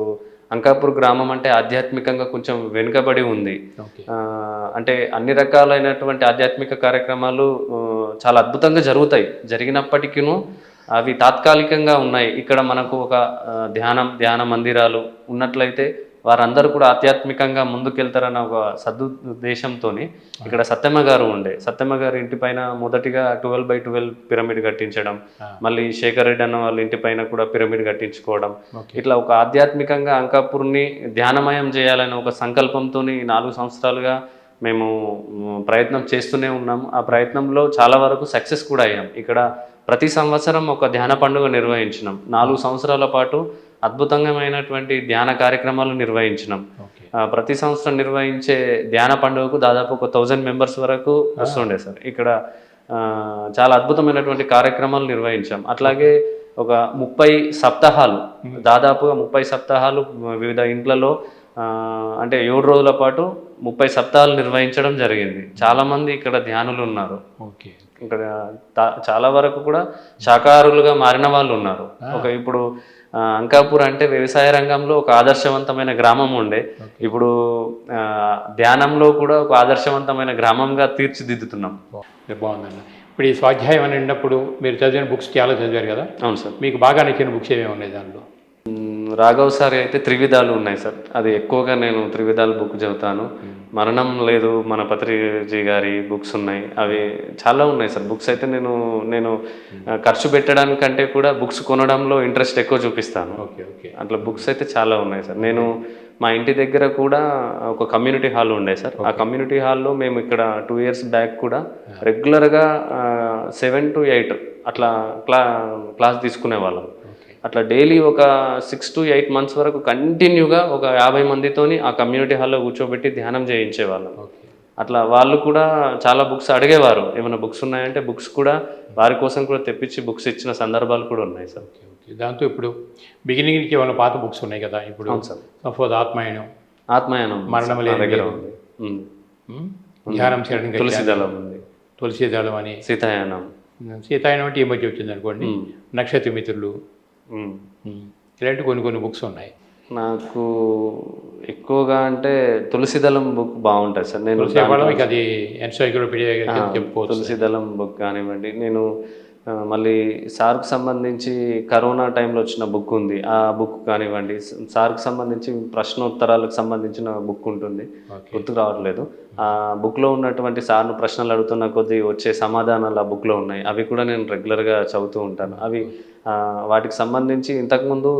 అంకాపూర్ గ్రామం అంటే ఆధ్యాత్మికంగా కొంచెం వెనుకబడి ఉంది. అంటే అన్ని రకాలైనటువంటి ఆధ్యాత్మిక కార్యక్రమాలు చాలా అద్భుతంగా జరిగినప్పటికీ అవి తాత్కాలికంగా ఉన్నాయి. ఇక్కడ మనకు ఒక ధ్యాన మందిరాలు ఉన్నట్లయితే వారందరూ కూడా ఆధ్యాత్మికంగా ముందుకెళ్తారన్న ఒక సదుద్దేశంతో ఇక్కడ సత్యమ్మ గారి ఇంటిపైన మొదటిగా 12x12 పిరమిడ్ కట్టించడం, మళ్ళీ శేఖర్ రెడ్డి అన్న వాళ్ళ ఇంటిపైన కూడా పిరమిడ్ కట్టించుకోవడం, ఇట్లా ఒక ఆధ్యాత్మికంగా అంకాపూర్ని ధ్యానమయం చేయాలనే ఒక సంకల్పంతో 4 సంవత్సరాలుగా మేము ప్రయత్నం చేస్తూనే ఉన్నాము. ఆ ప్రయత్నంలో చాలా వరకు సక్సెస్ కూడా అయ్యాం. ఇక్కడ ప్రతి సంవత్సరం ఒక ధ్యాన పండుగ నిర్వహించినాం. 4 సంవత్సరాల పాటు అద్భుతమైనటువంటి ధ్యాన కార్యక్రమాలు నిర్వహించినాం. ప్రతి సంవత్సరం నిర్వహించే ధ్యాన పండుగకు దాదాపు ఒక 1000 members వరకు వస్తుండే సార్. ఇక్కడ చాలా అద్భుతమైనటువంటి కార్యక్రమాలు నిర్వహించాం. అట్లాగే ఒక 30 సప్తాహాలు, దాదాపుగా 30 సప్తాహాలు వివిధ ఇండ్లలో అంటే 7 రోజుల పాటు 30 సప్తాహాలు నిర్వహించడం జరిగింది. చాలామంది ఇక్కడ ధ్యానులు ఉన్నారు. ఇక్కడ చాలా వరకు కూడా శాకాహారులుగా మారిన వాళ్ళు ఉన్నారు. ఇప్పుడు అంకాపూర్ అంటే వ్యవసాయ రంగంలో ఒక ఆదర్శవంతమైన గ్రామం ఉండే, ఇప్పుడు ధ్యానంలో కూడా ఒక ఆదర్శవంతమైన గ్రామంగా తీర్చిదిద్దుతున్నాం. బాగుందన్న. ఇప్పుడు ఈ స్వాధ్యాయం అని అన్నప్పుడు మీరు చదివిన బుక్స్ చాలా చదివారు కదా? అవును సార్. మీకు బాగా నచ్చిన బుక్స్ ఏమేమి ఉన్నాయి దానిలో? రాఘవ్ సార్ అయితే త్రివిధాలు ఉన్నాయి సార్, అది ఎక్కువగా నేను త్రివిధాలు బుక్ చదువుతాను. మరణం లేదు మన పత్రిజీ గారి బుక్స్ ఉన్నాయి, అవి చాలా ఉన్నాయి సార్. బుక్స్ అయితే నేను ఖర్చు పెట్టడానికంటే కూడా బుక్స్ కొనడంలో ఇంట్రెస్ట్ ఎక్కువ చూపిస్తాను. అట్లా బుక్స్ అయితే చాలా ఉన్నాయి సార్. నేను మా ఇంటి దగ్గర కూడా ఒక కమ్యూనిటీ హాల్ ఉండే సార్. ఆ కమ్యూనిటీ హాల్లో మేము ఇక్కడ 2 years బ్యాక్ కూడా రెగ్యులర్గా 7 to 8 అట్లా క్లాస్ తీసుకునే వాళ్ళం. అట్లా డైలీ ఒక 6 to 8 months వరకు కంటిన్యూగా ఒక 50 మందితోని ఆ కమ్యూనిటీ హాల్లో కూర్చోబెట్టి ధ్యానం చేయించేవాళ్ళం. అట్లా వాళ్ళు కూడా చాలా బుక్స్ అడిగేవారు, ఏమైనా బుక్స్ ఉన్నాయంటే బుక్స్ కూడా వారి కోసం కూడా తెప్పించి బుక్స్ ఇచ్చిన సందర్భాలు కూడా ఉన్నాయి సార్. దాంతో ఇప్పుడు బిగినింగ్ నుంచి ఏమైనా పాత బుక్స్ ఉన్నాయి కదా, ఇప్పుడు సపోజ్ ఆత్మాయనం మరణం లేదు, ధ్యానం శరణం, తులసిదళం అని, సీతాయానం, సీతాయనం అంటే ఈ మధ్య వచ్చింది అనుకోండి, నక్షత్ర మిత్రులు, ఇలాంటి కొన్ని బుక్స్ ఉన్నాయి. నాకు ఎక్కువగా అంటే తులసిదళం బుక్ బాగుంటుంది సార్. నేను మీకు అది ఎన్సైక్లోపీడియా చెప్పుకోవచ్చు. తులసిదళం బుక్ కానివ్వండి. నేను మళ్ళీ సార్కు సంబంధించి కరోనా టైంలో వచ్చిన బుక్ ఉంది, ఆ బుక్ కానివ్వండి. సార్కు సంబంధించి ప్రశ్నోత్తరాలకు సంబంధించిన బుక్ ఉంటుంది, గుర్తుకు రావట్లేదు. ఆ బుక్లో ఉన్నటువంటి సార్ను ప్రశ్నలు అడుగుతున్న కొద్దీ వచ్చే సమాధానాలు ఆ బుక్లో ఉన్నాయి. అవి కూడా నేను రెగ్యులర్గా చదువుతూ ఉంటాను. అవి వాటికి సంబంధించి ఇంతకుముందు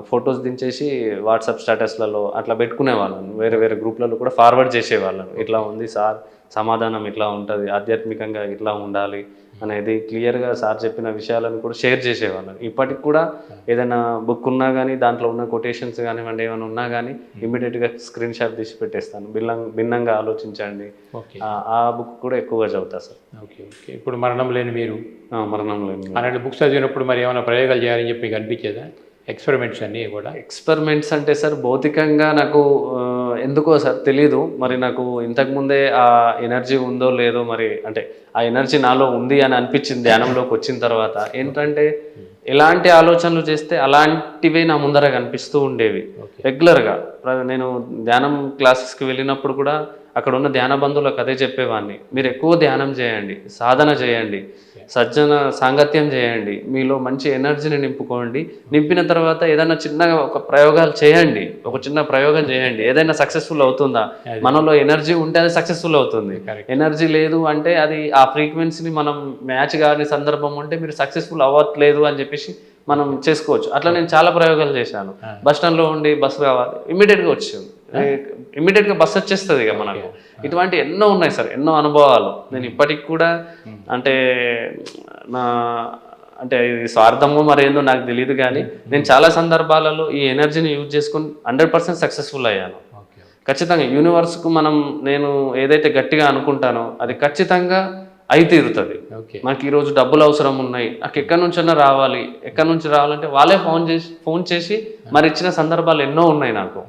ఫొటోస్ దించేసి వాట్సాప్ స్టేటస్లలో అట్లా పెట్టుకునేవాళ్ళను, వేరే వేరే గ్రూప్లలో కూడా ఫార్వర్డ్ చేసేవాళ్ళను. ఇట్లా ఉంది సార్, సమాధానం ఇట్లా ఉంటుంది, ఆధ్యాత్మికంగా ఇట్లా ఉండాలి అనేది క్లియర్గా సార్ చెప్పిన విషయాలను కూడా షేర్ చేసేవాళ్ళం. ఇప్పటికి కూడా ఏదైనా బుక్ ఉన్నా కానీ దాంట్లో ఉన్న కొటేషన్స్ కానివ్వండి ఏమైనా ఉన్నా కానీ ఇమ్మీడియట్గా స్క్రీన్ షాట్ తీసి పెట్టేస్తాను. భిన్నంగా ఆలోచించండి, ఆ బుక్ కూడా ఎక్కువగా చదువుతా సార్. Okay okay. ఇప్పుడు మరణం లేని మీరు, మరణం లేని అలాంటి బుక్స్ చదివినప్పుడు మరి ఏమైనా ప్రయోగాలు చేయాలని చెప్పి మీకు అనిపించేదా? ఎక్స్పెరిమెంట్స్ అన్నీ కూడా. ఎక్స్పెరిమెంట్స్ అంటే సార్ భౌతికంగా నాకు ఎందుకో సార్ తెలీదు. మరి నాకు ఇంతకుముందే ఆ ఎనర్జీ ఉందో లేదో, మరి అంటే ఆ ఎనర్జీ నాలో ఉంది అని అనిపించింది ధ్యానంలోకి వచ్చిన తర్వాత. ఏంటంటే ఎలాంటి ఆలోచనలు చేస్తే అలాంటివే నా ముందర కనిపిస్తూ ఉండేవి రెగ్యులర్గా. నేను ధ్యానం క్లాసెస్కి వెళ్ళినప్పుడు కూడా అక్కడ ఉన్న ధ్యాన బంధువులకు అదే చెప్పేవాడిని, మీరు ఎక్కువ ధ్యానం చేయండి, సాధన చేయండి, సజ్జన సాంగత్యం చేయండి, మీలో మంచి ఎనర్జీని నింపుకోండి. నింపిన తర్వాత ఏదైనా చిన్నగా ఒక ప్రయోగాలు చేయండి, ఒక చిన్న ప్రయోగం చేయండి, ఏదైనా సక్సెస్ఫుల్ అవుతుందా? మనలో ఎనర్జీ ఉంటే అది సక్సెస్ఫుల్ అవుతుంది. ఎనర్జీ లేదు అంటే అది ఆ ఫ్రీక్వెన్సీని మనం మ్యాచ్ కాని సందర్భం ఉంటే మీరు సక్సెస్ఫుల్ అవ్వట్లేదు అని చెప్పేసి మనం చేసుకోవచ్చు. అట్లా నేను చాలా ప్రయోగాలు చేశాను. బస్ స్టాండ్లో ఉండి బస్సు కావాలి, ఇమ్మీడియట్గా వచ్చింది, ఇమ్మీడియట్గా బస్సు వచ్చేస్తుంది ఇక మనకు. ఇటువంటి ఎన్నో ఉన్నాయి సార్, ఎన్నో అనుభవాలు. నేను ఇప్పటికి కూడా అంటే అంటే ఇది స్వార్థమో మరేందో నాకు తెలియదు కానీ నేను చాలా సందర్భాలలో ఈ ఎనర్జీని యూజ్ చేసుకుని 100% సక్సెస్ఫుల్ అయ్యాను. ఖచ్చితంగా యూనివర్స్కు నేను ఏదైతే గట్టిగా అనుకుంటానో అది ఖచ్చితంగా అయి తీరుతుంది. నాకు ఈరోజు డబ్బులు అవసరం ఉన్నాయి, నాకు ఎక్కడి నుంచైనా రావాలి, ఎక్కడి నుంచి రావాలంటే వాళ్ళే ఫోన్ చేసి మరి ఇచ్చిన సందర్భాలు ఎన్నో ఉన్నాయి నాకు.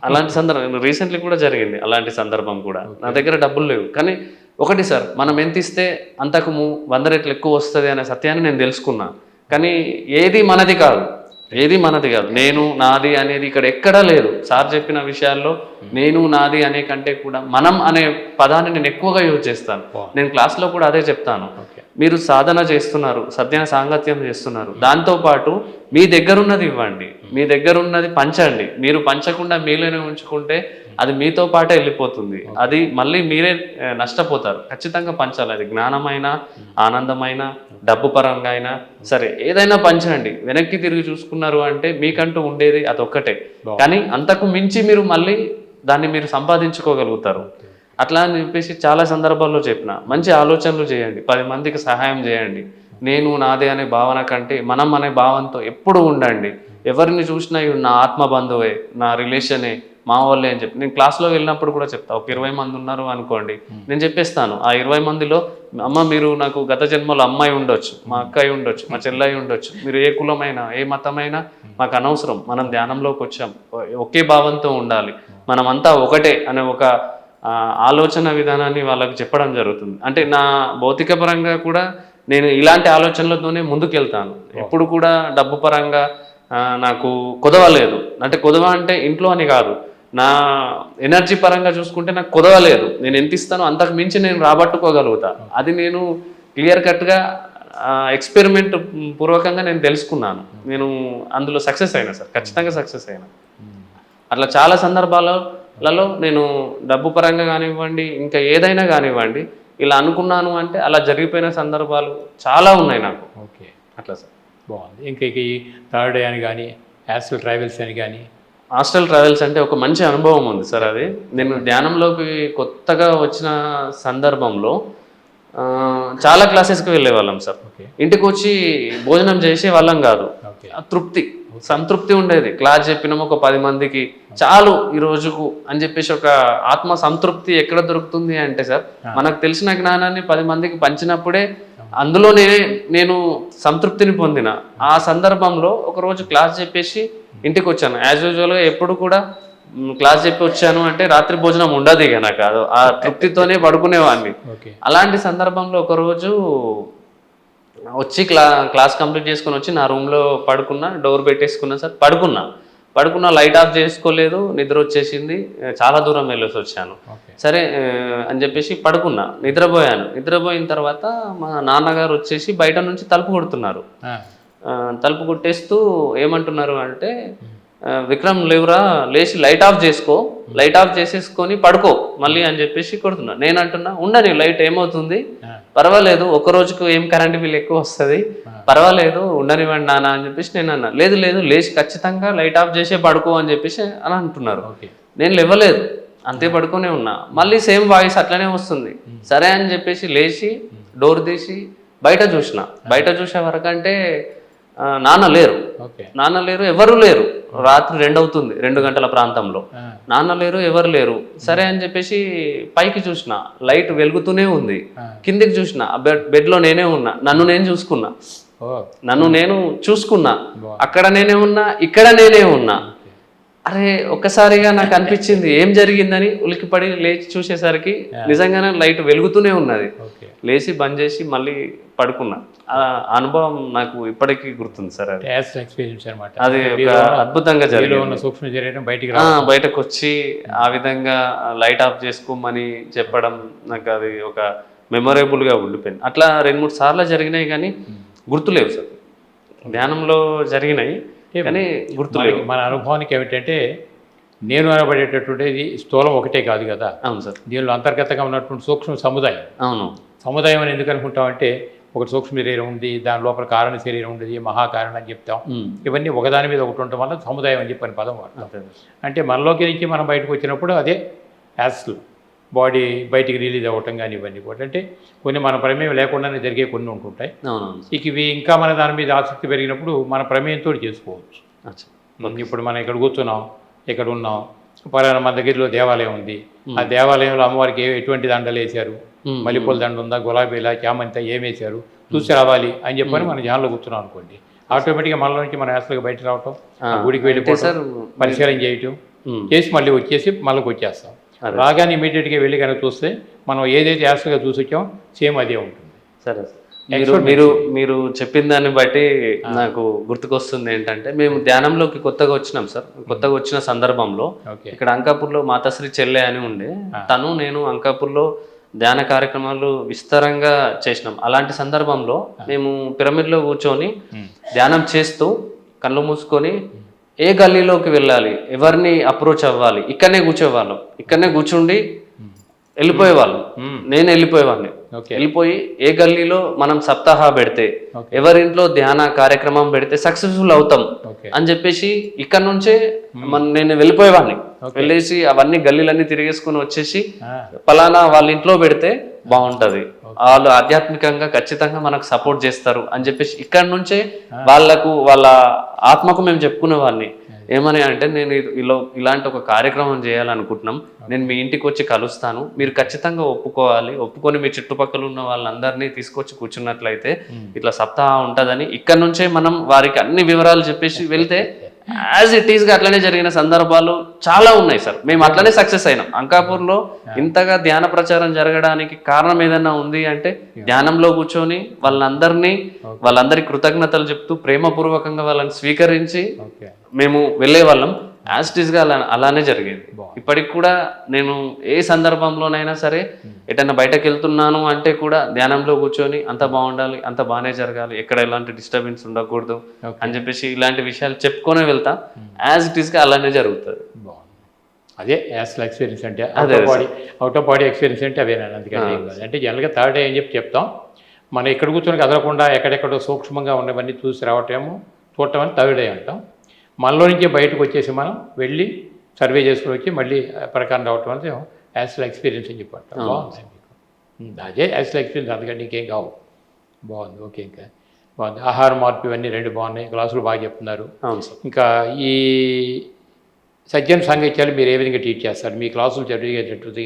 అలాంటి సందర్భం రీసెంట్లీ కూడా జరిగింది. అలాంటి సందర్భం కూడా నా దగ్గర డబ్బులు లేవు కానీ ఒకటి సార్, మనం ఎంత ఇస్తే అంతకు 100 రెట్లు ఎక్కువ వస్తుంది అనే సత్యాన్ని నేను తెలుసుకున్నా. కానీ ఏది మనది కాదు, నేను నాది అనేది ఇక్కడ ఎక్కడా లేదు. సార్ చెప్పిన విషయాల్లో నేను నాది అనే కంటే కూడా మనం అనే పదాన్ని నేను ఎక్కువగా యూజ్ చేస్తాను. నేను క్లాస్లో కూడా అదే చెప్తాను. మీరు సాధన చేస్తున్నారు, సత్యాన సాంగత్యం చేస్తున్నారు, దాంతోపాటు మీ దగ్గరున్నది ఇవ్వండి, మీ దగ్గరున్నది పంచండి. మీరు పంచకుండా మీలోనే ఉంచుకుంటే అది మీతో పాటే వెళ్ళిపోతుంది, అది మళ్ళీ మీరే నష్టపోతారు. ఖచ్చితంగా పంచాలి. అది జ్ఞానమైన, ఆనందమైన, డబ్బు పరంగా అయినా సరే ఏదైనా పంచండి. వెనక్కి తిరిగి చూసుకున్నారు అంటే మీకంటూ ఉండేది అదొక్కటే, కానీ అంతకు మించి మీరు మళ్ళీ దాన్ని మీరు సంపాదించుకోగలుగుతారు. అట్లా అని చెప్పేసి చాలా సందర్భాల్లో చెప్పిన, మంచి ఆలోచనలు చేయండి, 10 మందికి సహాయం చేయండి. నేను నాదే అనే భావన కంటే మనం అనే భావనతో ఎప్పుడు ఉండండి. ఎవరిని చూసినా నా ఆత్మ బంధువే, నా రిలేషనే, మా వాళ్ళే అని చెప్పి నేను క్లాస్లో వెళ్ళినప్పుడు కూడా చెప్తా. ఒక 20 మంది ఉన్నారు అనుకోండి, నేను చెప్పేస్తాను ఆ 20 మందిలో అమ్మ మీరు నాకు గత జన్మలో అమ్మాయి ఉండొచ్చు, మా అక్కయ్య ఉండొచ్చు, మా చెల్లయ్య ఉండొచ్చు, మీరు ఏ కులమైనా ఏ మతమైనా మాకు అనవసరం, మనం ధ్యానంలోకి వచ్చాం, ఒకే భావంతో ఉండాలి, మనమంతా ఒకటే అనే ఒక ఆలోచన విధానాన్ని వాళ్ళకి చెప్పడం జరుగుతుంది. అంటే నా భౌతిక పరంగా కూడా నేను ఇలాంటి ఆలోచనలతోనే ముందుకెళ్తాను. ఎప్పుడు కూడా డబ్బు పరంగా నాకు కుదవలేదు. అంటే కుదవ అంటే ఇంట్లో అని కాదు, నా ఎనర్జీ పరంగా చూసుకుంటే నాకు కుదవలేదు. నేను ఎంత ఇస్తానో అంతకు మించి నేను రాబట్టుకోగలుగుతా. అది నేను క్లియర్ కట్గా ఎక్స్పెరిమెంట్ పూర్వకంగా నేను తెలుసుకున్నాను. నేను అందులో సక్సెస్ అయినా సార్, ఖచ్చితంగా సక్సెస్ అయినా. అట్లా చాలా సందర్భాలలో నేను డబ్బు పరంగా కానివ్వండి, ఇంకా ఏదైనా కానివ్వండి, ఇలా అనుకున్నాను అంటే అలా జరిగిపోయిన సందర్భాలు చాలా ఉన్నాయి నాకు. ఓకే, అట్లా సార్. బాగుంది. ఇంకా ఈ థర్డ్ డే అని కానీ, యాస్ట్రల్ ట్రావెల్స్ అని కానీ. హాస్టల్ ట్రావెల్స్ అంటే ఒక మంచి అనుభవం ఉంది సార్. అది నేను ధ్యానంలోకి కొత్తగా వచ్చిన సందర్భంలో చాలా క్లాసెస్కి వెళ్ళే వాళ్ళం సార్. ఇంటికి వచ్చి భోజనం చేసే వాళ్ళం కాదు, సంతృప్తి ఉండేది. క్లాస్ చెప్పినాము ఒక 10 మందికి చాలు ఈ రోజుకు అని చెప్పేసి ఒక ఆత్మ సంతృప్తి ఎక్కడ దొరుకుతుంది అంటే సార్, మనకు తెలిసిన జ్ఞానాన్ని 10 మందికి పంచినప్పుడే అందులో నేను సంతృప్తిని పొందిన. ఆ సందర్భంలో ఒకరోజు క్లాస్ చెప్పేసి ఇంటికి వచ్చాను. యాజ్ యూజువల్గా ఎప్పుడు కూడా క్లాస్ చెప్పి వచ్చాను అంటే రాత్రి భోజనం ఉండదు ఇక నాకు అది ఆ తృప్తితోనే పడుకునేవాడిని. ఓకే. అలాంటి సందర్భంలో ఒకరోజు వచ్చి క్లాస్ కంప్లీట్ చేసుకొని వచ్చి నా రూమ్లో పడుకున్నా, డోర్ పెట్టేసుకున్నా సార్. పడుకున్నా లైట్ ఆఫ్ చేసుకోలేదు, నిద్ర వచ్చేసింది, చాలా దూరం వెళ్ళేసి వచ్చాను. ఓకే. సరే అని చెప్పేసి పడుకున్నా, నిద్రపోయిన తర్వాత మా నాన్నగారు వచ్చేసి బయట నుంచి తలుపు కొడుతున్నారు. తలుపు కొట్టేస్తూ ఏమంటున్నారు అంటే, విక్రమ్ లేవురా, లేచి లైట్ ఆఫ్ చేసుకో, లైట్ ఆఫ్ చేసేసుకొని పడుకో మళ్ళీ అని చెప్పేసి కొడుతున్నా. నేను అంటున్నా, ఉండని లైట్ ఏమవుతుంది, పర్వాలేదు, ఒక రోజుకు ఏం కరెంట్ బిల్ ఎక్కువ వస్తుంది, పర్వాలేదు ఉండనివ్వండి నాన్న అని చెప్పేసి నేను అన్నా. లేదు లేచి ఖచ్చితంగా లైట్ ఆఫ్ చేసే పడుకో అని చెప్పేసి అని అంటున్నారు. నేను లేవలేదు, అంతే పడుకునే ఉన్నా. మళ్ళీ సేమ్ వాయిస్ అట్లనే వస్తుంది. సరే అని చెప్పేసి లేచి డోర్ తీసి బయట చూసే వరకంటే నాన్న లేరు, ఎవరు లేరు. రాత్రి 2 అవుతుంది, 2 గంటల ప్రాంతంలో. నాన్న లేరు, ఎవరు లేరు. సరే అని చెప్పేసి పైకి చూసిన, లైట్ వెలుగుతూనే ఉంది. కిందికి చూసిన, బెడ్లో నేనే ఉన్నా, నన్ను నేను చూసుకున్నా. అక్కడ నేనే ఉన్నా, ఇక్కడ నేనే ఉన్నా. అరే ఒక్కసారిగా నాకు అనిపించింది ఏం జరిగిందని. ఉలికిపడి లేచి చూసేసరికి నిజంగానే లైట్ వెలుగుతూనే ఉన్నది. లేచి బంద్ చేసి మళ్ళీ పడుకున్నా. ఆ అనుభవం నాకు ఇప్పటికీ గుర్తుంది సార్. అది ఒక అద్భుతంగా జరిగింది. బయటకు వచ్చి ఆ విధంగా లైట్ ఆఫ్ చేసుకోమని చెప్పడం నాకు అది ఒక మెమొరబుల్గా ఉండిపోయింది. అట్లా 2-3 సార్లు జరిగినాయి కానీ గుర్తులేవు సార్. ధ్యానంలో జరిగినాయి కానీ గుర్తులేవు. మన అనుభవానికి ఏమిటంటే, నేను అనబడేటటువంటిది స్థూలం ఒకటే కాదు కదా. అవును సార్. దీనిలో అంతర్గతంగా ఉన్నటువంటి సూక్ష్మ సముదాయం. అవును. సముదాయం అని ఎందుకు అనుకుంటామంటే, ఒక సూక్ష్మ శరీరం ఉంది, దాని లోపల కారణ శరీరం ఉండేది, మహాకారణ అని చెప్తాం. ఇవన్నీ ఒకదాని మీద ఒకటి ఉండటం వల్ల సముదాయం అని చెప్పని పదం వాడతాం. అంటే మనలోకి నుంచి మనం బయటకు వచ్చినప్పుడు అదే యాస్లు బాడీ బయటికి రిలీజ్ అవ్వటం కానీ ఇవన్నీ కూడా. అంటే కొన్ని మన ప్రమేయం లేకుండానే జరిగే కొన్ని ఉంటుంటాయి. ఇక ఇవి ఇంకా మన దాని మీద ఆసక్తి పెరిగినప్పుడు మన ప్రమేయంతో చేసుకోవచ్చు. ఇప్పుడు మనం ఇక్కడ కూర్చున్నాం, ఇక్కడ ఉన్నాం, పలానా మన దగ్గరలో దేవాలయం ఉంది, ఆ దేవాలయంలో అమ్మవారికి ఎటువంటి దండలు వేశారు, మల్లెపూల దండ ఉందా, గులాబీలా, చామంతా ఏమేశారు, చూసి రావాలి అని చెప్పని మన ధ్యానంలో కూర్చున్నాం అనుకోండి, ఆటోమేటిక్గా మనలో నుంచి మన యాస్లకు బయట రావటం, గుడికి వెళ్ళిపోతాం, పరిశీలన చేయటం చేసి మళ్ళీ వచ్చేస్తాం. రాగానే ఇమీడియట్గా వెళ్ళి కనుక చూస్తే మనం ఏదైతే యాస్గా చూసి వచ్చామో సేమ్ అదే ఉంటుంది. సరే, మీరు చెప్పిన దాన్ని బట్టి నాకు గుర్తుకొస్తుంది ఏంటంటే, మేము ధ్యానంలోకి కొత్తగా వచ్చినాం సార్. కొత్తగా వచ్చిన సందర్భంలో ఇక్కడ అంకాపూర్లో మాతాశ్రీ చెల్లె అని ఉండే, నేను అంకాపూర్లో ధ్యాన కార్యక్రమాలు విస్తారంగా చేసినాం. అలాంటి సందర్భంలో మేము పిరమిడ్లో కూర్చొని ధ్యానం చేస్తూ కళ్ళు మూసుకొని ఏ గల్లీలోకి వెళ్ళాలి, ఎవరిని అప్రోచ్ అవ్వాలి, ఇక్కడనే కూర్చుండి వెళ్ళిపోయేవాళ్ళం. నేను వెళ్ళిపోయేవాడిని. వెళ్ళిపోయి ఏ గల్లీలో మనం సప్తాహ పెడితే, ఎవరింట్లో ధ్యాన కార్యక్రమం పెడితే సక్సెస్ఫుల్ అవుతాం అని చెప్పేసి ఇక్కడ నుంచే నేను వెళ్ళిపోయేవాడిని. వెళ్ళేసి అవన్నీ గల్లీలన్నీ తిరిగేసుకుని వచ్చేసి పలానా వాళ్ళ ఇంట్లో పెడితే బాగుంటది, వాళ్ళు ఆధ్యాత్మికంగా ఖచ్చితంగా మనకు సపోర్ట్ చేస్తారు అని చెప్పేసి ఇక్కడ నుంచే వాళ్ళ ఆత్మకు మేము చెప్పుకునేవాడిని. ఏమని అంటే, నేను ఇలాంటి ఒక కార్యక్రమం చేయాలనుకుంటున్నాం, నేను మీ ఇంటికి వచ్చి కలుస్తాను, మీరు ఖచ్చితంగా ఒప్పుకొని మీ చుట్టుపక్కల ఉన్న వాళ్ళందరినీ తీసుకొచ్చి కూర్చున్నట్లయితే ఇట్లా సప్తాహ ఉంటుందని ఇక్కడ నుంచే మనం వారికి అన్ని వివరాలు చెప్పేసి వెళ్తే యాజ్ ఇట్ ఈస్గా అట్లనే జరిగిన సందర్భాలు చాలా ఉన్నాయి సార్. మేము అట్లనే సక్సెస్ అయినాం. అంకాపూర్లో ఇంతగా ధ్యాన ప్రచారం జరగడానికి కారణం ఏదన్నా ఉంది అంటే, ధ్యానంలో కూర్చొని వాళ్ళందరి కృతజ్ఞతలు చెప్తూ ప్రేమపూర్వకంగా వాళ్ళని స్వీకరించి మేము వెళ్ళే వాళ్ళం. యాజ్ ఇట్ ఈస్గా అలానే జరిగేది. ఇప్పటికి కూడా నేను ఏ సందర్భంలోనైనా సరే ఎటన్నా బయటకు వెళ్తున్నాను అంటే కూడా ధ్యానంలో కూర్చొని అంత బాగుండాలి, అంత బాగానే జరగాలి, ఎక్కడ ఎలాంటి డిస్టర్బెన్స్ ఉండకూడదు అని చెప్పేసి ఇలాంటి విషయాలు చెప్పుకొనే వెళ్తా. యాజ్ ఇట్ ఈస్గా అలానే జరుగుతుంది. అదే యాస్ల ఎక్స్పీరియన్స్ అంటే, అవుట్ ఆఫ్ బాడీ ఎక్స్పీరియన్స్ అంటే అవేనండి. అందుకని అంటే జనరల్గా థర్డ్ డే అని చెప్తాం. మనం ఎక్కడ కూర్చొని కదలకుండా ఎక్కడెక్కడో సూక్ష్మంగా ఉన్నవన్నీ చూసి చూడటం అని థర్డ్ డే అంటాం. మనలో నుంచి బయటకు వచ్చేసి మనం వెళ్ళి సర్వే చేసుకుని వచ్చి మళ్ళీ ప్రకారం రావటం అంటే యాస్ల ఎక్స్పీరియన్స్ అని చెప్పంటాం. బాగుంది మీకు, అదే యాస్ల ఎక్స్పీరియన్స్. అందుకని ఇంకేం కావు. బాగుంది. ఓకే, ఇంకా బాగుంది. ఆహార మార్పు ఇవన్నీ 2 బాగున్నాయి. క్లాసులు బాగా చెప్తున్నారు. ఇంకా ఈ సజ్జన సాంగత్యాలు మీరు ఏ విధంగా టీచ్ చేస్తారు? మీ క్లాసులు జరిగేటటువంటి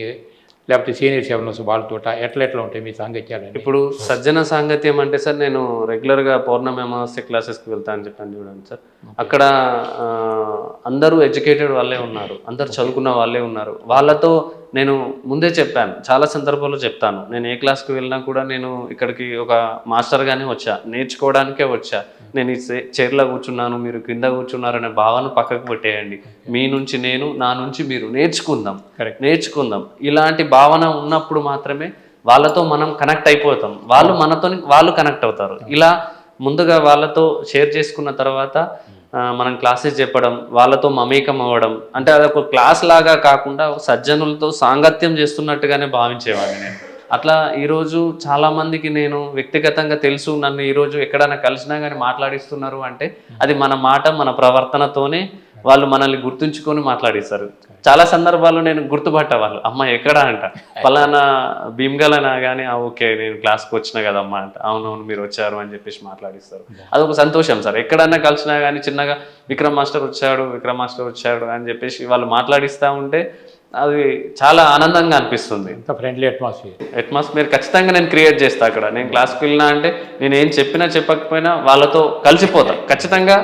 లేకపోతే సీనియర్స్ ఎవరినో వాళ్ళతో ఎట్లా ఉంటాయి మీ సాంగత్యాలు? ఇప్పుడు సజ్జన సాంగత్యం అంటే సార్, నేను రెగ్యులర్గా పౌర్ణమి అమావాస్య క్లాసెస్కి వెళ్తా అని చెప్పాను చూడండి సార్. అక్కడ అందరూ ఎడ్యుకేటెడ్ వాళ్ళే ఉన్నారు, అందరు చదువుకున్న వాళ్ళే ఉన్నారు. వాళ్ళతో నేను ముందే చెప్పాను, చాలా సందర్భాల్లో చెప్తాను, నేను ఏ క్లాస్కి వెళ్ళినా కూడా నేను ఇక్కడికి ఒక మాస్టర్గానే వచ్చా, నేర్చుకోవడానికే వచ్చా. నేను ఈ చైర్లో కూర్చున్నాను, మీరు కింద కూర్చున్నారనే భావన పక్కకు పెట్టేయండి. మీ నుంచి నేను, నా నుంచి మీరు, నేర్చుకుందాం. ఇలాంటి భావన ఉన్నప్పుడు మాత్రమే వాళ్ళతో మనం కనెక్ట్ అయిపోతాం, వాళ్ళు కనెక్ట్ అవుతారు. ఇలా ముందుగా వాళ్ళతో షేర్ చేసుకున్న తర్వాత మనం క్లాసెస్ చెప్పడం, వాళ్ళతో మమేకం అవ్వడం, అంటే అదొక క్లాస్ లాగా కాకుండా సజ్జనులతో సాంగత్యం చేస్తున్నట్టుగానే భావించేవాడిని నేను. అట్లా ఈరోజు చాలామందికి నేను వ్యక్తిగతంగా తెలుసు, నన్ను ఈరోజు ఎక్కడైనా కలిసినా కానీ మాట్లాడిస్తున్నారు అంటే అది మన మాట, మన ప్రవర్తనతోనే వాళ్ళు మనల్ని గుర్తుంచుకొని మాట్లాడిస్తారు. చాలా సందర్భాల్లో నేను గుర్తుపట్టేవాళ్ళు, అమ్మ ఎక్కడ అంట, పలానా భీమ్గలనా కానీ, ఓకే నేను క్లాస్కి వచ్చినా కదమ్మా అంట, అవునవును మీరు వచ్చారు అని చెప్పేసి మాట్లాడిస్తారు. అదొక సంతోషం సార్. ఎక్కడన్నా కలిసినా కానీ చిన్నగా విక్రమ్ మాస్టర్ వచ్చాడు అని చెప్పేసి వాళ్ళు మాట్లాడిస్తూ ఉంటే అది చాలా ఆనందంగా అనిపిస్తుంది. ఫ్రెండ్లీ అట్మాస్ఫియర్ ఖచ్చితంగా నేను క్రియేట్ చేస్తాను అక్కడ. నేను క్లాస్కి వెళ్ళినా అంటే నేను ఏం చెప్పినా చెప్పకపోయినా వాళ్ళతో కలిసిపోతా, ఖచ్చితంగా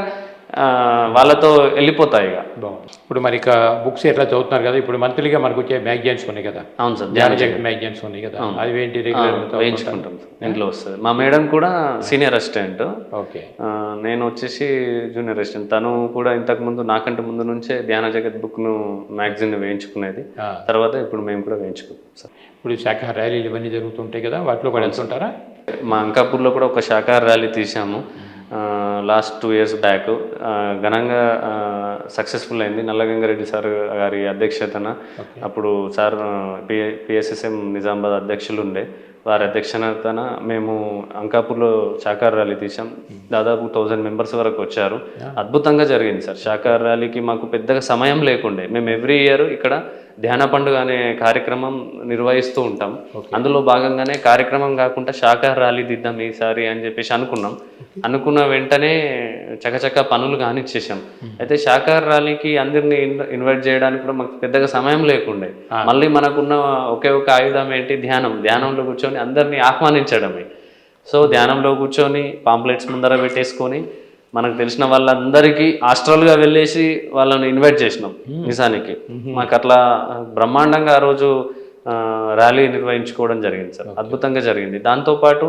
వాళ్ళతో వెళ్ళిపోతాయి. ఇక ఇప్పుడు మరి ఇక బుక్స్ ఎట్లా చదువుతున్నారు కదా, ఇప్పుడు మంత్లీగా మనకు వచ్చే మ్యాగజైన్స్ ఉన్నాయి కదా. అవును సార్, మ్యాగజైన్స్ ఉన్నాయి కదా, అది ఏంటి వేయించుకుంటాం ఇంట్లో వస్తుంది. మా మేడం కూడా సీనియర్ అసిస్టెంట్, ఓకే, నేను వచ్చేసి జూనియర్ అసిస్టెంట్. తను కూడా ఇంతకు ముందు నాకంటే ముందు నుంచే ధ్యాన జగత్ బుక్ను మ్యాగజైన్ వేయించుకునేది, తర్వాత ఇప్పుడు మేము కూడా వేయించుకుంటాం సార్. ఇప్పుడు శాఖాహార ర్యాలీలు ఇవన్నీ జరుగుతుంటాయి కదా, వాటిలో కూడా వెళ్తుంటారా? మా అంకాపూర్లో కూడా ఒక శాఖాహార ర్యాలీ తీసాము లాస్ట్ 2 years బ్యాక్. ఘనంగా సక్సెస్ఫుల్ అయింది. నల్లగంగారెడ్డి సార్ గారి అధ్యక్షతన, అప్పుడు సార్ పిఎస్ఎస్ఎం నిజామాబాద్ అధ్యక్షులు ఉండే, వారి అధ్యక్షతన మేము అంకాపూర్లో శాఖాహార ర్యాలీ తీసాం. దాదాపు 1000 members వరకు వచ్చారు. అద్భుతంగా జరిగింది సార్. శాఖాహార ర్యాలీకి మాకు పెద్దగా సమయం లేకుండే, మేము ఎవ్రీ ఇయర్ ఇక్కడ ధ్యాన పండుగ అనే కార్యక్రమం నిర్వహిస్తూ ఉంటాం. అందులో భాగంగానే కార్యక్రమం కాకుండా శాఖాహార ర్యాలీ దిద్దాం ఈసారి అని చెప్పేసి అనుకున్న వెంటనే చకచక పనులు కానిచ్చేసాం. అయితే శాఖాహార ర్యాలీకి అందరినీ ఇన్వైట్ చేయడానికి కూడా మాకు పెద్దగా సమయం లేకుండే. మళ్ళీ మనకున్న ఒకే ఒక ఆయుధం ఏంటి, ధ్యానంలో కూర్చొని అందరినీ ఆహ్వానించడమే. సో ధ్యానంలో కూర్చొని పాంప్లెట్స్ ముందర పెట్టేసుకొని మనకు తెలిసిన వాళ్ళందరికీ హాస్టల్గా వెళ్ళేసి వాళ్ళని ఇన్వైట్ చేసినాం. నిజానికి మాకు అట్లా బ్రహ్మాండంగా ఆ రోజు ర్యాలీ నిర్వహించుకోవడం జరిగింది సార్, అద్భుతంగా జరిగింది. దాంతోపాటు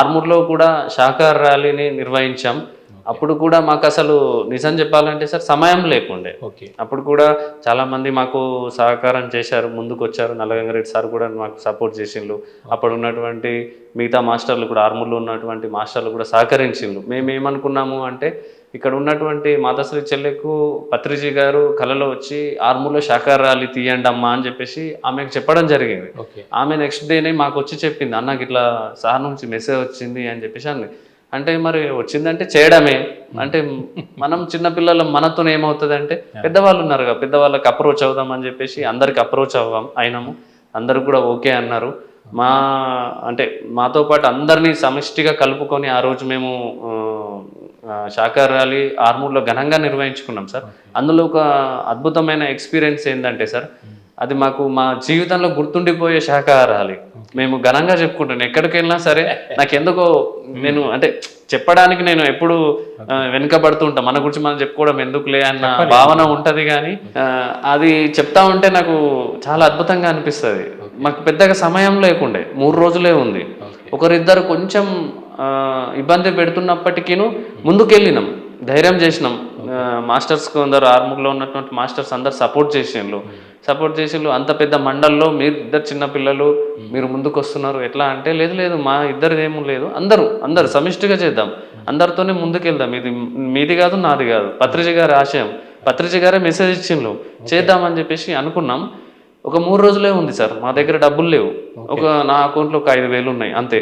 ఆర్మూర్లో కూడా శాఖాహార ర్యాలీని నిర్వహించాం. అప్పుడు కూడా మాకు అసలు నిజం చెప్పాలంటే సార్ సమయం లేకుండే. అప్పుడు కూడా చాలామంది మాకు సహకారం చేశారు, ముందుకు వచ్చారు. నల్లగంగారెడ్డి సార్ కూడా మాకు సపోర్ట్ చేసిండ్రు. అప్పుడు ఉన్నటువంటి మిగతా మాస్టర్లు కూడా, ఆర్మూర్లో ఉన్నటువంటి మాస్టర్లు కూడా సహకరించిండ్రు. మేము ఏమనుకున్నాము అంటే, ఇక్కడ ఉన్నటువంటి మాతాశ్రీ చెల్లెకు పత్రిజీ గారు కళలో వచ్చి ఆర్మూర్లో శాఖాహార ర్యాలీ తీయండి అమ్మా అని చెప్పేసి ఆమెకు చెప్పడం జరిగింది. ఆమె నెక్స్ట్ డేనే మాకు వచ్చి చెప్పింది, అన్నకి ఇట్లా సార్ నుంచి మెసేజ్ వచ్చింది అని చెప్పేసి అన్నది. అంటే మరి వచ్చిందంటే చేయడమే. అంటే మనం చిన్నపిల్లలు, మనతో ఏమవుతుంది అంటే పెద్దవాళ్ళు ఉన్నారు కదా, పెద్దవాళ్ళకి అప్రోచ్ అవుదాం అని చెప్పేసి అందరికి అప్రోచ్ అయినాము. అందరు కూడా ఓకే అన్నారు. మాతో పాటు అందరినీ సమిష్టిగా కలుపుకొని ఆ రోజు మేము శాఖాహార ర్యాలీ ఆర్మూర్లో ఘనంగా నిర్వహించుకున్నాం సార్. అందులో ఒక అద్భుతమైన ఎక్స్పీరియన్స్ ఏంటంటే సార్, అది మాకు మా జీవితంలో గుర్తుండిపోయే శాఖాహార ర్యాలీ. మేము ఘనంగా చెప్పుకుంటాను, ఎక్కడికి వెళ్ళినా సరే నాకెందుకో నేను అంటే చెప్పడానికి నేను ఎప్పుడు వెనుకబడుతూ ఉంటాను. మన గురించి మనం చెప్పుకోవడం ఎందుకులే అన్న భావన ఉంటుంది, కానీ అది చెప్తా ఉంటే నాకు చాలా అద్భుతంగా అనిపిస్తుంది. మాకు పెద్దగా సమయం లేకుండే, 3 రోజులే ఉంది. ఒకరిద్దరు కొంచెం ఇబ్బంది పెడుతున్నప్పటికీను ముందుకెళ్ళినాం, ధైర్యం చేసినాం. మాస్టర్స్ కొందరు ఆర్మూర్లో ఉన్నటువంటి మాస్టర్స్ అందరు సపోర్ట్ చేసిండ్రు. అంత పెద్ద మండల్లో మీరు 2 చిన్నపిల్లలు మీరు ముందుకు వస్తున్నారు, ఎట్లా అంటే లేదు మా ఇద్దరిది ఏమీ లేదు, అందరూ సమిష్టిగా చేద్దాం, అందరితోనే ముందుకెళ్దాం, ఇది మీది కాదు నాది కాదు, పత్రిజీ గారి ఆశయం, పత్రిజీ గారే మెసేజ్ ఇచ్చిండ్రు, చేద్దామని చెప్పేసి అనుకున్నాం. ఒక 3 రోజులే ఉంది సార్, మా దగ్గర డబ్బులు లేవు. నా అకౌంట్లో ఒక 5,000 ఉన్నాయి అంతే.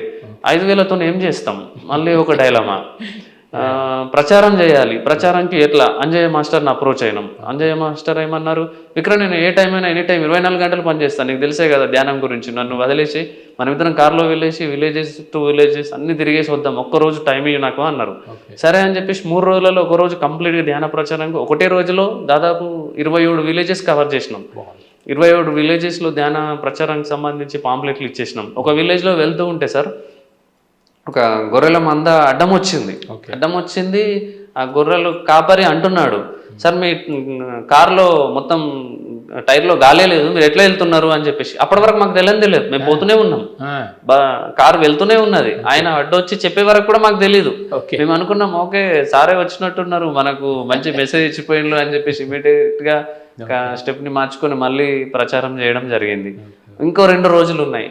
5,000తో ఏం చేస్తాం? మళ్ళీ ఒక డైలమా, ప్రచారం చేయాలి. ప్రచారానికి ఎట్లా? అంజయ్య మాస్టర్ని అప్రోచ్ అయినాం. అంజయ్య మాస్టర్ ఏమన్నారు, విక్రమ్ నేను ఏ టైం అయినా ఎనీ టైం 24 గంటలు పనిచేస్తాను, నీకు తెలిసే కదా ధ్యానం గురించి, నన్ను వదిలేసి మనమిద్దరం కార్లో వెళ్ళేసి విలేజెస్ టు విలేజెస్ అన్ని తిరిగేసి వద్దాం, ఒక్కరోజు టైం ఇవ్వు నాకు అన్నారు. సరే అని చెప్పేసి 3 రోజులలో ఒక రోజు కంప్లీట్గా ధ్యాన ప్రచారానికి ఒకటే రోజులో దాదాపు 27 విలేజెస్ కవర్ చేసినాం. 27 విలేజెస్లో ధ్యాన ప్రచారానికి సంబంధించి పాంప్లెట్లు ఇచ్చేసినాం. ఒక విలేజ్లో వెళ్తూ ఉంటే సార్ ఒక గొర్రెల మంద అడ్డం వచ్చింది. అడ్డం వచ్చింది, ఆ గొర్రెలు కాపరి అంటున్నాడు, సార్ మీ కార్లో మొత్తం టైర్లో గాలే లేదు, మీరు ఎట్లా వెళ్తున్నారు అని చెప్పేసి. అప్పటి వరకు మాకు తెలియదు, మేము పోతూనే ఉన్నాం, కారు వెళ్తూనే ఉన్నది. ఆయన అడ్డొచ్చి చెప్పే వరకు కూడా మాకు తెలీదు. మేము అనుకున్నాం ఓకే సారే వచ్చినట్టున్నారు, మనకు మంచి మెసేజ్ ఇచ్చిపోయిండ్రు అని చెప్పేసి ఇమీడియట్గా స్టెప్ని మార్చుకొని మళ్ళీ ప్రచారం చేయడం జరిగింది. ఇంకో 2 రోజులు ఉన్నాయి,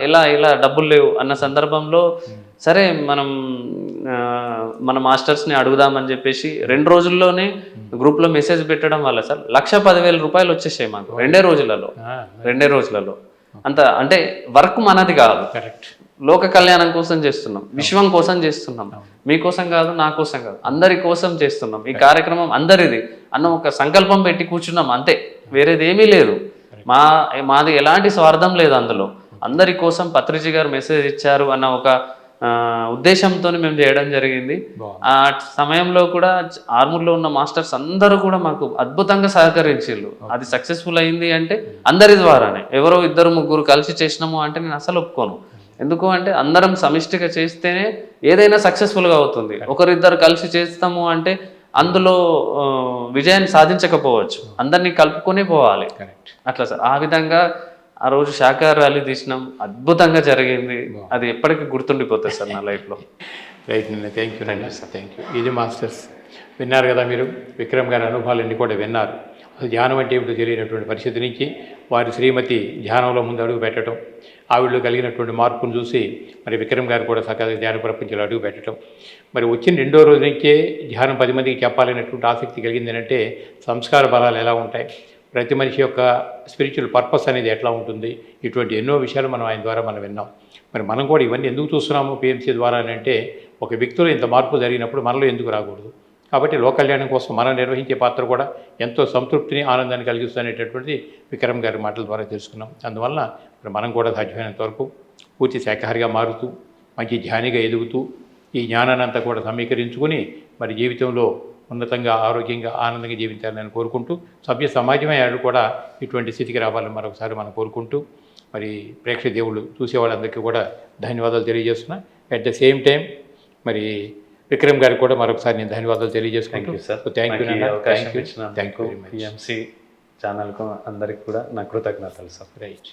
ఇలా డబ్బులు లేవు అన్న సందర్భంలో సరే మన మాస్టర్స్ని అడుగుదామని చెప్పేసి 2 రోజుల్లోనే గ్రూప్లో మెసేజ్ పెట్టడం వల్ల సార్ 1,10,000 రూపాయలు వచ్చేసాయి మాకు 2 రోజులలో. అంత అంటే వర్క్ మనది కాదు, లోక కళ్యాణం కోసం చేస్తున్నాం, విశ్వం కోసం చేస్తున్నాం, మీకోసం కాదు, నా కోసం కాదు, అందరి కోసం చేస్తున్నాం. ఈ కార్యక్రమం అందరిది అన్న ఒక సంకల్పం పెట్టి కూర్చున్నాం అంతే, వేరేది ఏమీ లేదు. మాది ఎలాంటి స్వార్థం లేదు అందులో. అందరి కోసం పత్రిజీ గారు మెసేజ్ ఇచ్చారు అన్న ఒక ఉద్దేశంతో మేము చేయడం జరిగింది. ఆ సమయంలో కూడా ఆర్మూర్లో ఉన్న మాస్టర్స్ అందరూ కూడా మాకు అద్భుతంగా సహకరించారు. అది సక్సెస్ఫుల్ అయింది అంటే అందరి ద్వారానే. ఎవరో 2-3 కలిసి చేసినాము అంటే నేను అసలు ఒప్పుకోను. ఎందుకు అంటే అందరం సమిష్టిగా చేస్తేనే ఏదైనా సక్సెస్ఫుల్గా అవుతుంది. 1-2 కలిసి చేస్తాము అంటే అందులో విజయాన్ని సాధించకపోవచ్చు, అందరినీ కలుపుకొని పోవాలి. అట్లా సార్ ఆ విధంగా ఆ రోజు శాఖాహార ర్యాలీ తీసినాం, అద్భుతంగా జరిగింది. అది ఎప్పటికీ గుర్తుండిపోతుంది సార్ నా లైఫ్లో. రైట్ అండి, thank you sir, thank you. ఇది మాస్టర్స్ విన్నారు కదా మీరు, విక్రమ్ గారి అనుభవాలన్నీ కూడా విన్నారు. అసలు ధ్యానం అంటే ఏమిటో తెలియనటువంటి పరిస్థితి నుంచి వారి శ్రీమతి ధ్యానంలో ముందు అడుగు పెట్టడం, ఆవిడలో కలిగినటువంటి మార్పును చూసి మరి విక్రమ్ గారు కూడా చక్కగా ధ్యాన ప్రపంచంలో అడుగు పెట్టడం, మరి వచ్చిన 2వ రోజు నుంచే ధ్యానం 10 మందికి చెప్పాలనేటువంటి ఆసక్తి కలిగింది. అంటే సంస్కార బలాలు ఎలా ఉంటాయి, ప్రతి మనిషి యొక్క స్పిరిచువల్ పర్పస్ అనేది ఎట్లా ఉంటుంది, ఇటువంటి ఎన్నో విషయాలు మనం ఆయన ద్వారా మనం విన్నాం. మరి మనం కూడా ఇవన్నీ ఎందుకు చూస్తున్నాము పిఎంసీ ద్వారా అంటే ఒక వ్యక్తిలో ఇంత మార్పు జరిగినప్పుడు మనలో ఎందుకు రాకూడదు. కాబట్టి లోక కళ్యాణం కోసం మనం నిర్వహించే పాత్ర కూడా ఎంతో సంతృప్తిని ఆనందాన్ని కలిగిస్తున్నటువంటిది విక్రమ్ గారి మాటల ద్వారా తెలుసుకున్నాం. అందువల్ల మరి మనం కూడా సాధ్యమైనంత వరకు పూర్తి శాఖాహారిగా మారుతూ మంచి ధ్యానిగా ఎదుగుతూ ఈ జ్ఞానాన్ని అంతా కూడా సమీకరించుకుని మరి జీవితంలో ఉన్నతంగా ఆరోగ్యంగా ఆనందంగా జీవించాలని కోరుకుంటూ సభ్య సమాజమే కూడా ఇటువంటి స్థితికి రావాలని మరొకసారి మనం కోరుకుంటూ మరి ప్రేక్షక దేవుళ్ళు చూసేవాళ్ళందరికీ కూడా ధన్యవాదాలు తెలియజేస్తున్నా. అట్ ద సేమ్ టైం మరి విక్రమ్ గారికి కూడా మరొకసారి నేను ధన్యవాదాలు తెలియజేసుకుంటూ థ్యాంక్ యూ. పిఎంసి ఛానల్కు అందరికి కూడా నా కృతజ్ఞతలు సార్. రైట్.